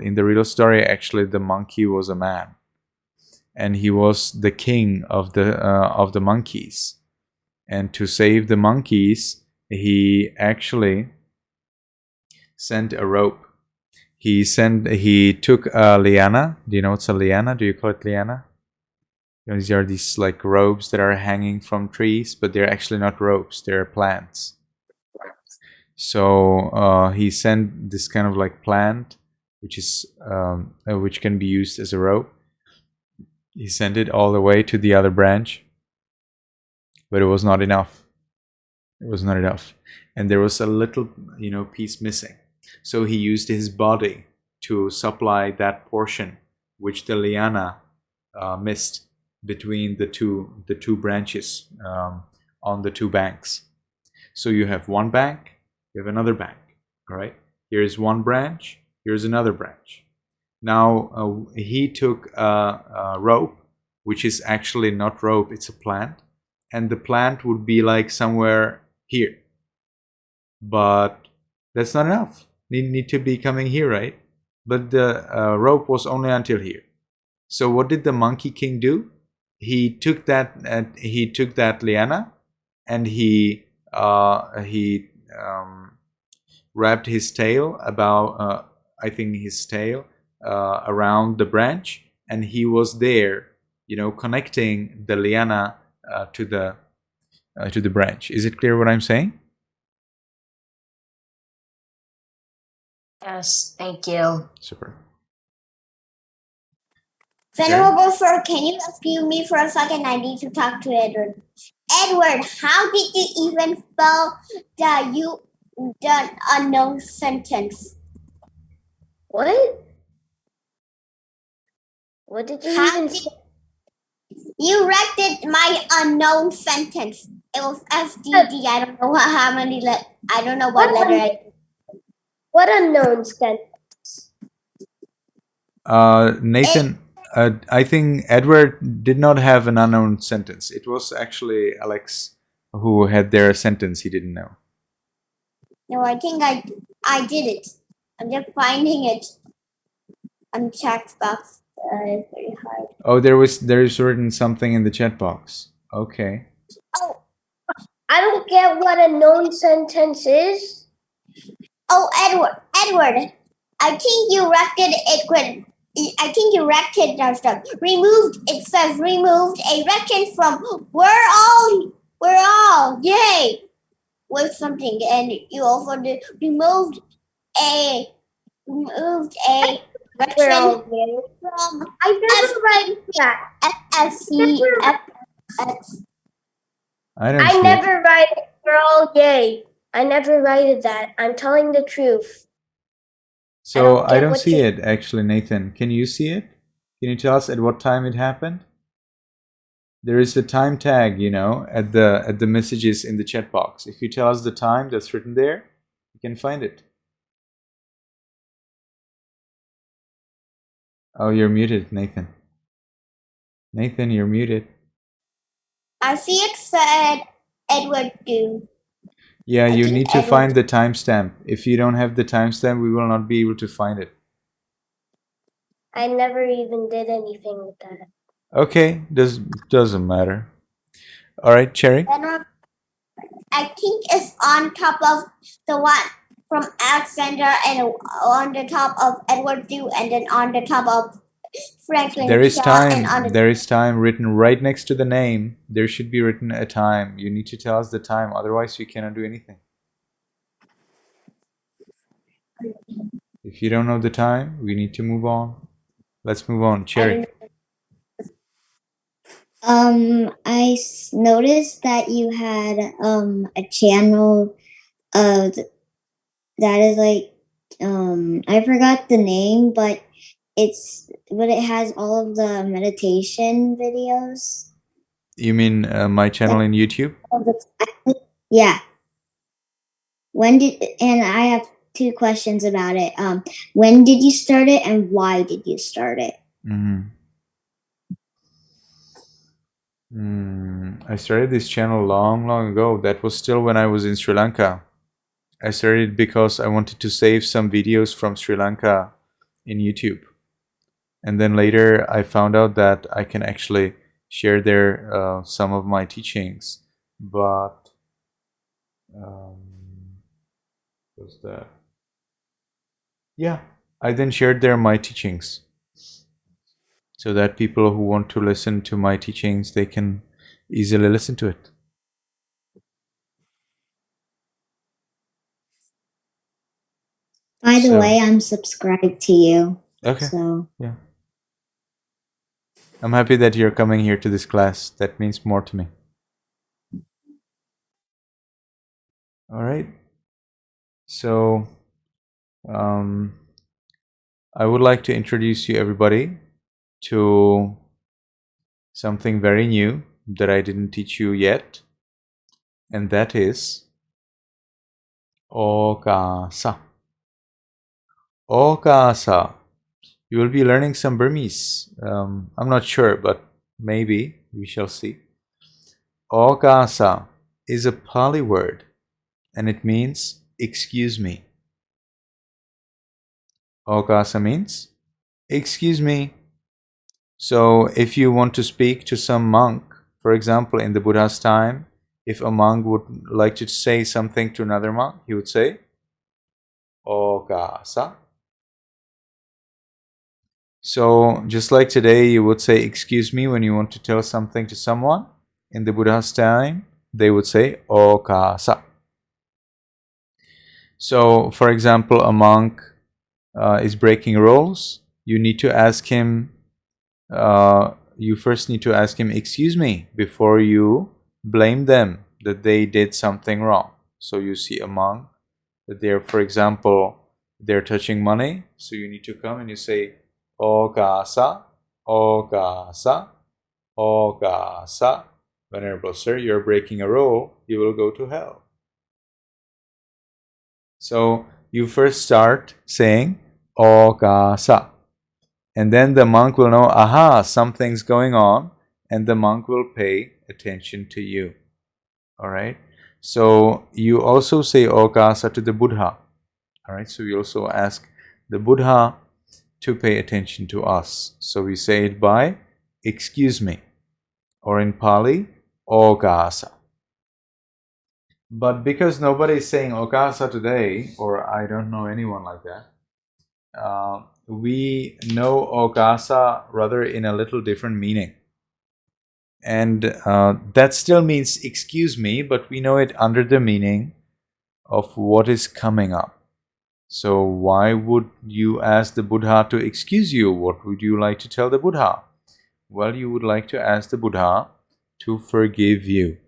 in the real story, actually, the monkey was a man, and he was the king of the monkeys. And to save the monkeys, he actually sent a rope. He took a liana. Do you know what's a liana? Do you call it liana? These are these like ropes that are hanging from trees, but they're actually not ropes, they're plants. So he sent this kind of like plant, which can be used as a rope. He sent it all the way to the other branch, but it was not enough. It was not enough, and there was a little, piece missing. So he used his body to supply that portion which the liana missed between the two branches on the two banks. So you have one bank, you have another bank. All right, here's one branch, here's another branch. Now he took a rope, which is actually not rope, it's a plant, and the plant would be like somewhere here, but that's not enough. Need to be coming here, right? But the rope was only until here. So what did the monkey king do? He took that liana, and he wrapped his tail about around the branch, and he was there, connecting the liana to the to the branch. Is it clear what I'm saying? Yes, thank you. Super. Venerable Sir, can you excuse me for a second? I need to talk to Edward. Edward, how did you even spell the unknown sentence? What? What did you How even did say? you read my unknown sentence? It was SDD. I don't know how many I don't know what letter I. What unknown sentence? Nathan, I think Edward did not have an unknown sentence. It was actually Alex who had their sentence he didn't know. No, I think I did it. I'm just finding it on chat box. It's very hard. Oh, there is written something in the chat box. Okay. Oh, I don't get what a known sentence is. Oh, Edward, I think you rected it with. I think you rected that stuff. Removed. It says removed a record from we're all yay with something, and you also did removed a We're all record yay. from I never write that. FSC. I don't I see it. never write we're all yay. I never write that. I'm telling the truth. So I get don't what see you- it actually, Nathan. Can you see it? Can you tell us at what time it happened? There is a time tag, you know, at the messages in the chat box. If you tell us the time that's written there, you can find it. Oh, you're muted, Nathan. Nathan, you're muted. I see it said Edward do. Yeah, you think need to Edward- find the timestamp. If you don't have the timestamp, we will not be able to find it. I never even did anything with that. Okay, doesn't matter. All right, Cherry. I think it's on top of the one from Alexander and on the top of Edward do, and then on the top of Franklin There is Shaw, and time. There is time written right next to the name. There should be written a time. You need to tell us the time, otherwise we cannot do anything. If you don't know the time, we need to move on. Let's move on. Cherry. I noticed that you had a channel that is like I forgot the name, but it has all of the meditation videos. You mean my channel in YouTube? Yeah. And I have two questions about it. When did you start it, and why did you start it? I started this channel long ago. That was still when I was in Sri Lanka. I started it because I wanted to save some videos from Sri Lanka in YouTube. And then later I found out that I can actually share there some of my teachings. But what's that? Yeah, I then shared there my teachings, so that people who want to listen to my teachings, they can easily listen to it. By the way, I'm subscribed to you. Okay. So yeah. I'm happy that you're coming here to this class. That means more to me. All right. So, I would like to introduce you everybody to something very new that I didn't teach you yet, and that is Okasa. Okasa. You will be learning some Burmese. I'm not sure, but maybe we shall see. Okasa is a Pali word, and it means excuse me. Okasa means excuse me. So if you want to speak to some monk, for example, in the Buddha's time, if a monk would like to say something to another monk, he would say Okasa. So just like today, you would say excuse me when you want to tell something to someone. In the Buddha's time, they would say Okasa. So, for example, a monk is breaking rules. You need to ask him, you first need to ask him, excuse me, before you blame them that they did something wrong. So you see a monk, that they're, for example, they're touching money. So you need to come and you say, Okasa, Okasa, Okasa. Venerable sir, you're breaking a rule, you will go to hell. So you first start saying Okasa, and then the monk will know, aha, something's going on, and the monk will pay attention to you. All right. So you also say Okasa to the Buddha. All right. So you also ask the Buddha to pay attention to us. So we say it by excuse me, or in Pali, Okasa. But because nobody is saying Okasa today, or I don't know anyone like that, we know Okasa rather in a little different meaning. And that still means excuse me, but we know it under the meaning of what is coming up. So why would you ask the Buddha to excuse you? What would you like to tell the Buddha? Well, you would like to ask the Buddha to forgive you.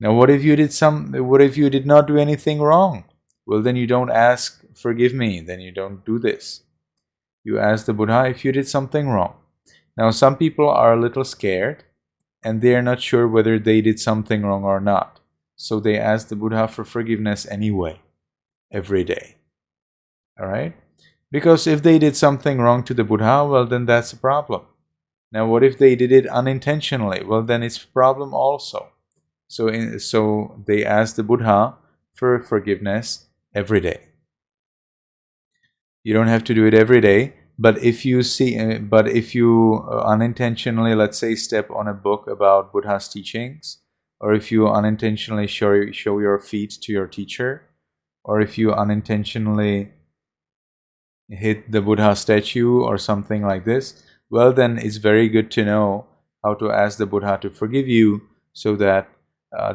Now, what if you did not do anything wrong? Well, then you don't ask, forgive me, then you don't do this. You ask the Buddha if you did something wrong. Now, some people are a little scared and they are not sure whether they did something wrong or not. So they ask the Buddha for forgiveness anyway, every day. All right? Because if they did something wrong to the Buddha, well, then that's a problem. Now, what if they did it unintentionally? Well, then it's a problem also. So they ask the Buddha for forgiveness every day. You don't have to do it every day, but if you unintentionally, let's say, step on a book about Buddha's teachings, or if you unintentionally show your feet to your teacher, or if you unintentionally hit the Buddha statue or something like this, well, then it's very good to know how to ask the Buddha to forgive you, so that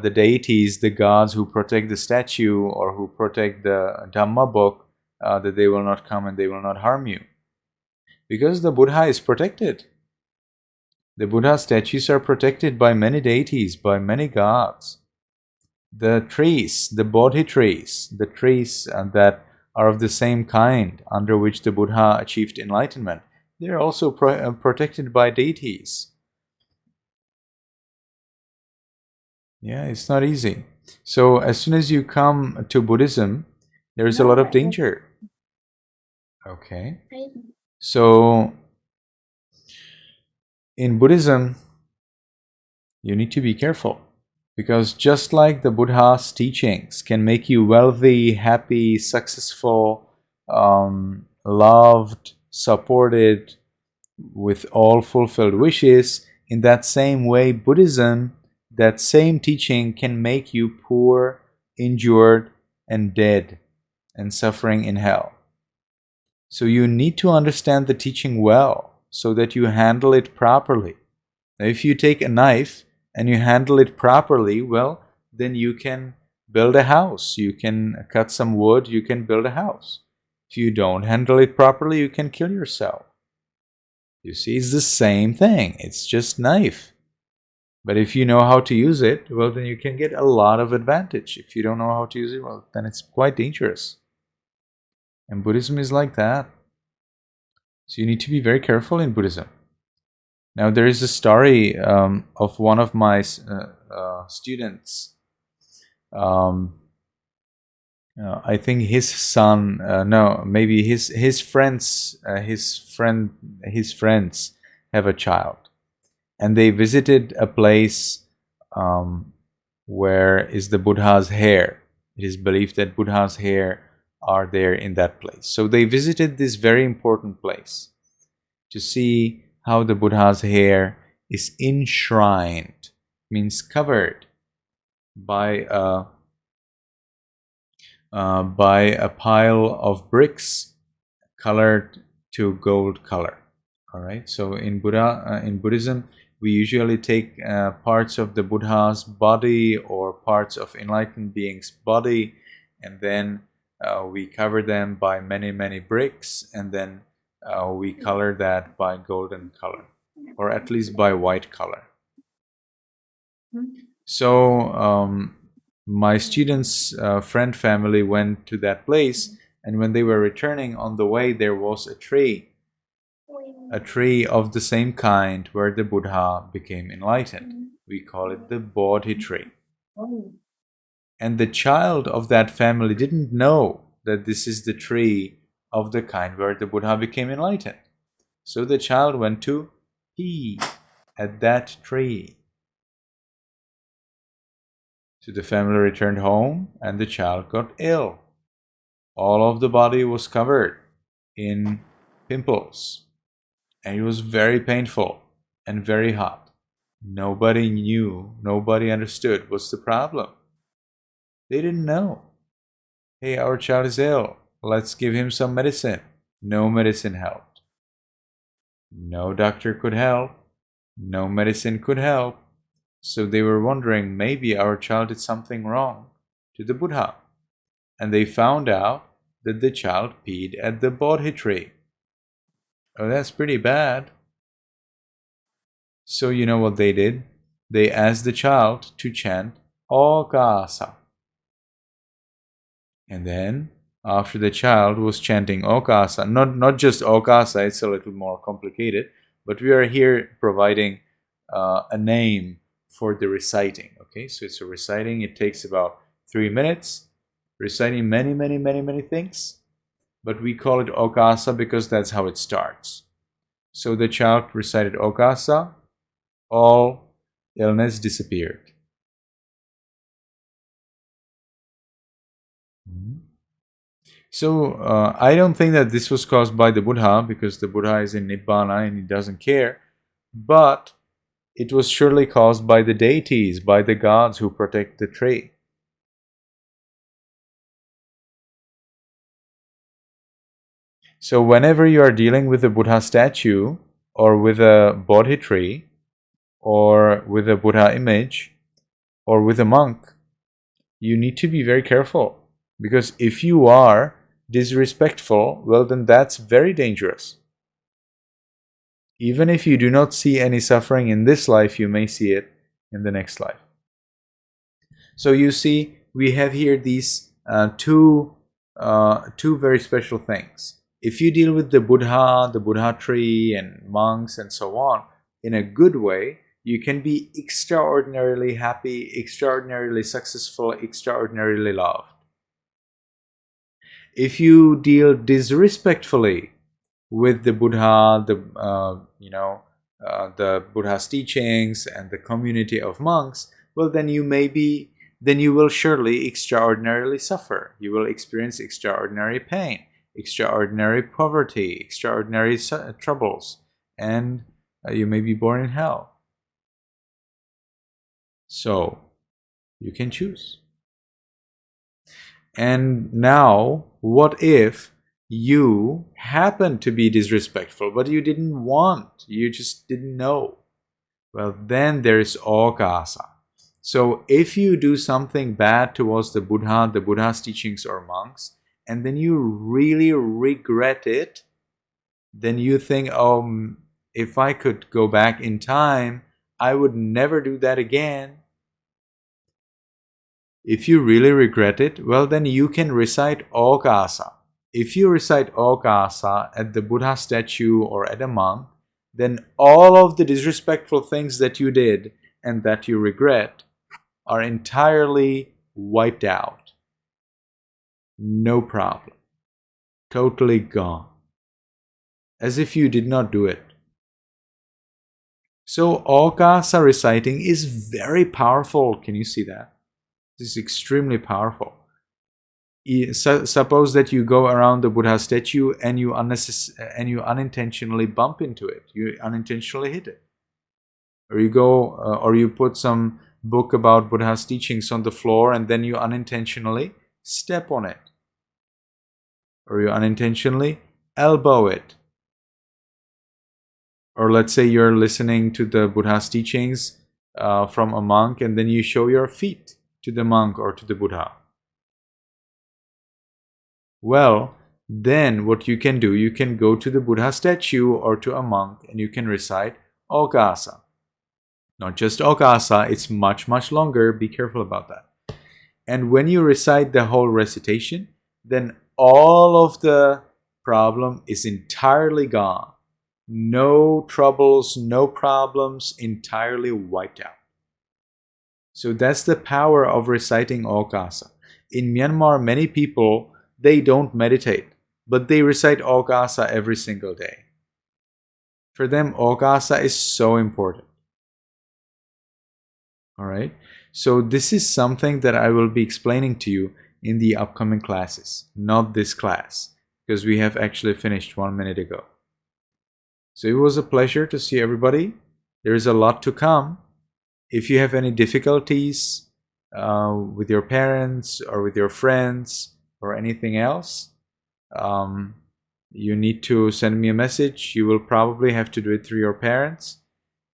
the deities, the gods who protect the statue or who protect the Dhamma book, that they will not come and they will not harm you. Because the Buddha is protected. The Buddha statues are protected by many deities, by many gods. The trees, the Bodhi trees, the trees that are of the same kind under which the Buddha achieved enlightenment, they are also protected by deities. Yeah, it's not easy. So as soon as you come to Buddhism, there is a lot of danger. Okay. So in Buddhism, you need to be careful, because just like the Buddha's teachings can make you wealthy, happy, successful, loved, supported, with all fulfilled wishes, in that same way, Buddhism, that same teaching can make you poor, injured, and dead, and suffering in hell. So you need to understand the teaching well, so that you handle it properly. Now, if you take a knife and you handle it properly, well, then you can build a house. You can cut some wood, you can build a house. If you don't handle it properly, you can kill yourself. You see, it's the same thing. It's just knife. But if you know how to use it, well, then you can get a lot of advantage. If you don't know how to use it, well, then it's quite dangerous. And Buddhism is like that. So you need to be very careful in Buddhism. Now, there is a story of one of my students. I think his son, no, maybe his friends have a child, and they visited a place where is the Buddha's hair. It is believed that Buddha's hair are there in that place. So they visited this very important place to see how the Buddha's hair is enshrined, means covered by a pile of bricks colored to gold color. All right. So in Buddhism, we usually take parts of the Buddha's body or parts of enlightened beings' body, and then we cover them by many bricks, and then we color that by golden color, or at least by white color. So my students' friend family went to that place, and when they were returning, on the way there was a tree of the same kind where the Buddha became enlightened. We call it the Bodhi tree. And the child of that family didn't know that this is the tree of the kind where the Buddha became enlightened. So the child went to pee at that tree. So the family returned home and the child got ill. All of the body was covered in pimples, and it was very painful and very hot. Nobody knew, nobody understood what's the problem. They didn't know. Hey, our child is ill. Let's give him some medicine. No medicine helped. No doctor could help. No medicine could help. So they were wondering, maybe our child did something wrong to the Buddha. And they found out that the child peed at the Bodhi tree. Oh, that's pretty bad. So you know what they did? They asked the child to chant Okasa. And then, after the child was chanting Okasa, not just Okasa, it's a little more complicated, but we are here providing a name for the reciting. Okay, so it's a reciting. It takes about 3 minutes, reciting many things, but we call it Okasa because that's how it starts. So the child recited Okasa, all illness disappeared. So I don't think that this was caused by the Buddha, because the Buddha is in Nibbana and he doesn't care, but it was surely caused by the deities, by the gods who protect the tree. So whenever you are dealing with a Buddha statue, or with a Bodhi tree, or with a Buddha image, or with a monk, you need to be very careful. Because if you are disrespectful, well, then that's very dangerous. Even if you do not see any suffering in this life, you may see it in the next life. So you see, we have here these two very special things. If you deal with the Buddha tree and monks and so on in a good way, you can be extraordinarily happy, extraordinarily successful, extraordinarily loved. If you deal disrespectfully with the Buddha, the Buddha's teachings and the community of monks, well, then you will surely extraordinarily suffer. You will experience extraordinary pain, extraordinary poverty, extraordinary troubles, and you may be born in hell. So you can choose. And now, what if you happen to be disrespectful, but you didn't want, you just didn't know? Well, then there is Okasa. So if you do something bad towards the Buddha, the Buddha's teachings or monks, and then you really regret it, then you think, oh, if I could go back in time, I would never do that again. If you really regret it, well, then you can recite Okasa. If you recite Okasa at the Buddha statue or at a monk, then all of the disrespectful things that you did and that you regret are entirely wiped out. No problem. Totally gone. As if you did not do it. So Okasa reciting is very powerful. Can you see that? This is extremely powerful. Suppose that you go around the Buddha statue and you unintentionally bump into it. You unintentionally hit it. Or you go, or you put some book about Buddha's teachings on the floor and then you unintentionally step on it. Or you unintentionally elbow it. Or let's say you're listening to the Buddha's teachings from a monk, and then you show your feet to the monk or to the Buddha. Well, then what you can do, you can go to the Buddha statue or to a monk and you can recite Okasa. Not just Okasa, it's much, much longer. Be careful about that. And when you recite the whole recitation, then all of the problem is entirely gone. No troubles, no problems, entirely wiped out. So that's the power of reciting Okasa. In Myanmar, many people, they don't meditate, but they recite Okasa every single day. For them, Okasa is so important. All right. So this is something that I will be explaining to you in the upcoming classes, not this class, because we have actually finished 1 minute ago. So it was a pleasure to see everybody. There is a lot to come. If you have any difficulties with your parents or with your friends or anything else, you need to send me a message. You will probably have to do it through your parents,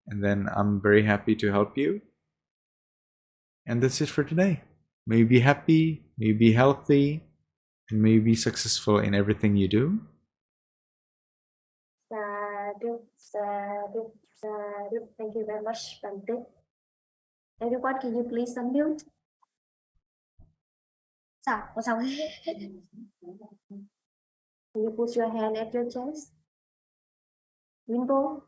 and then I'm very happy to help you. And that's it for today. May you be happy, may you be healthy, and may you be successful in everything you do. Sadhu, sadhu, sadhu. Thank you very much, Bante. Everyone, can you please unmute? Sao? Có sao? Can you put your hand at your chest? Window.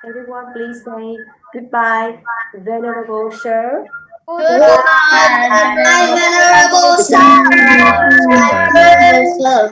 Everyone, please say goodbye, Venerable Sir. Goodbye, Venerable Sir. Bye.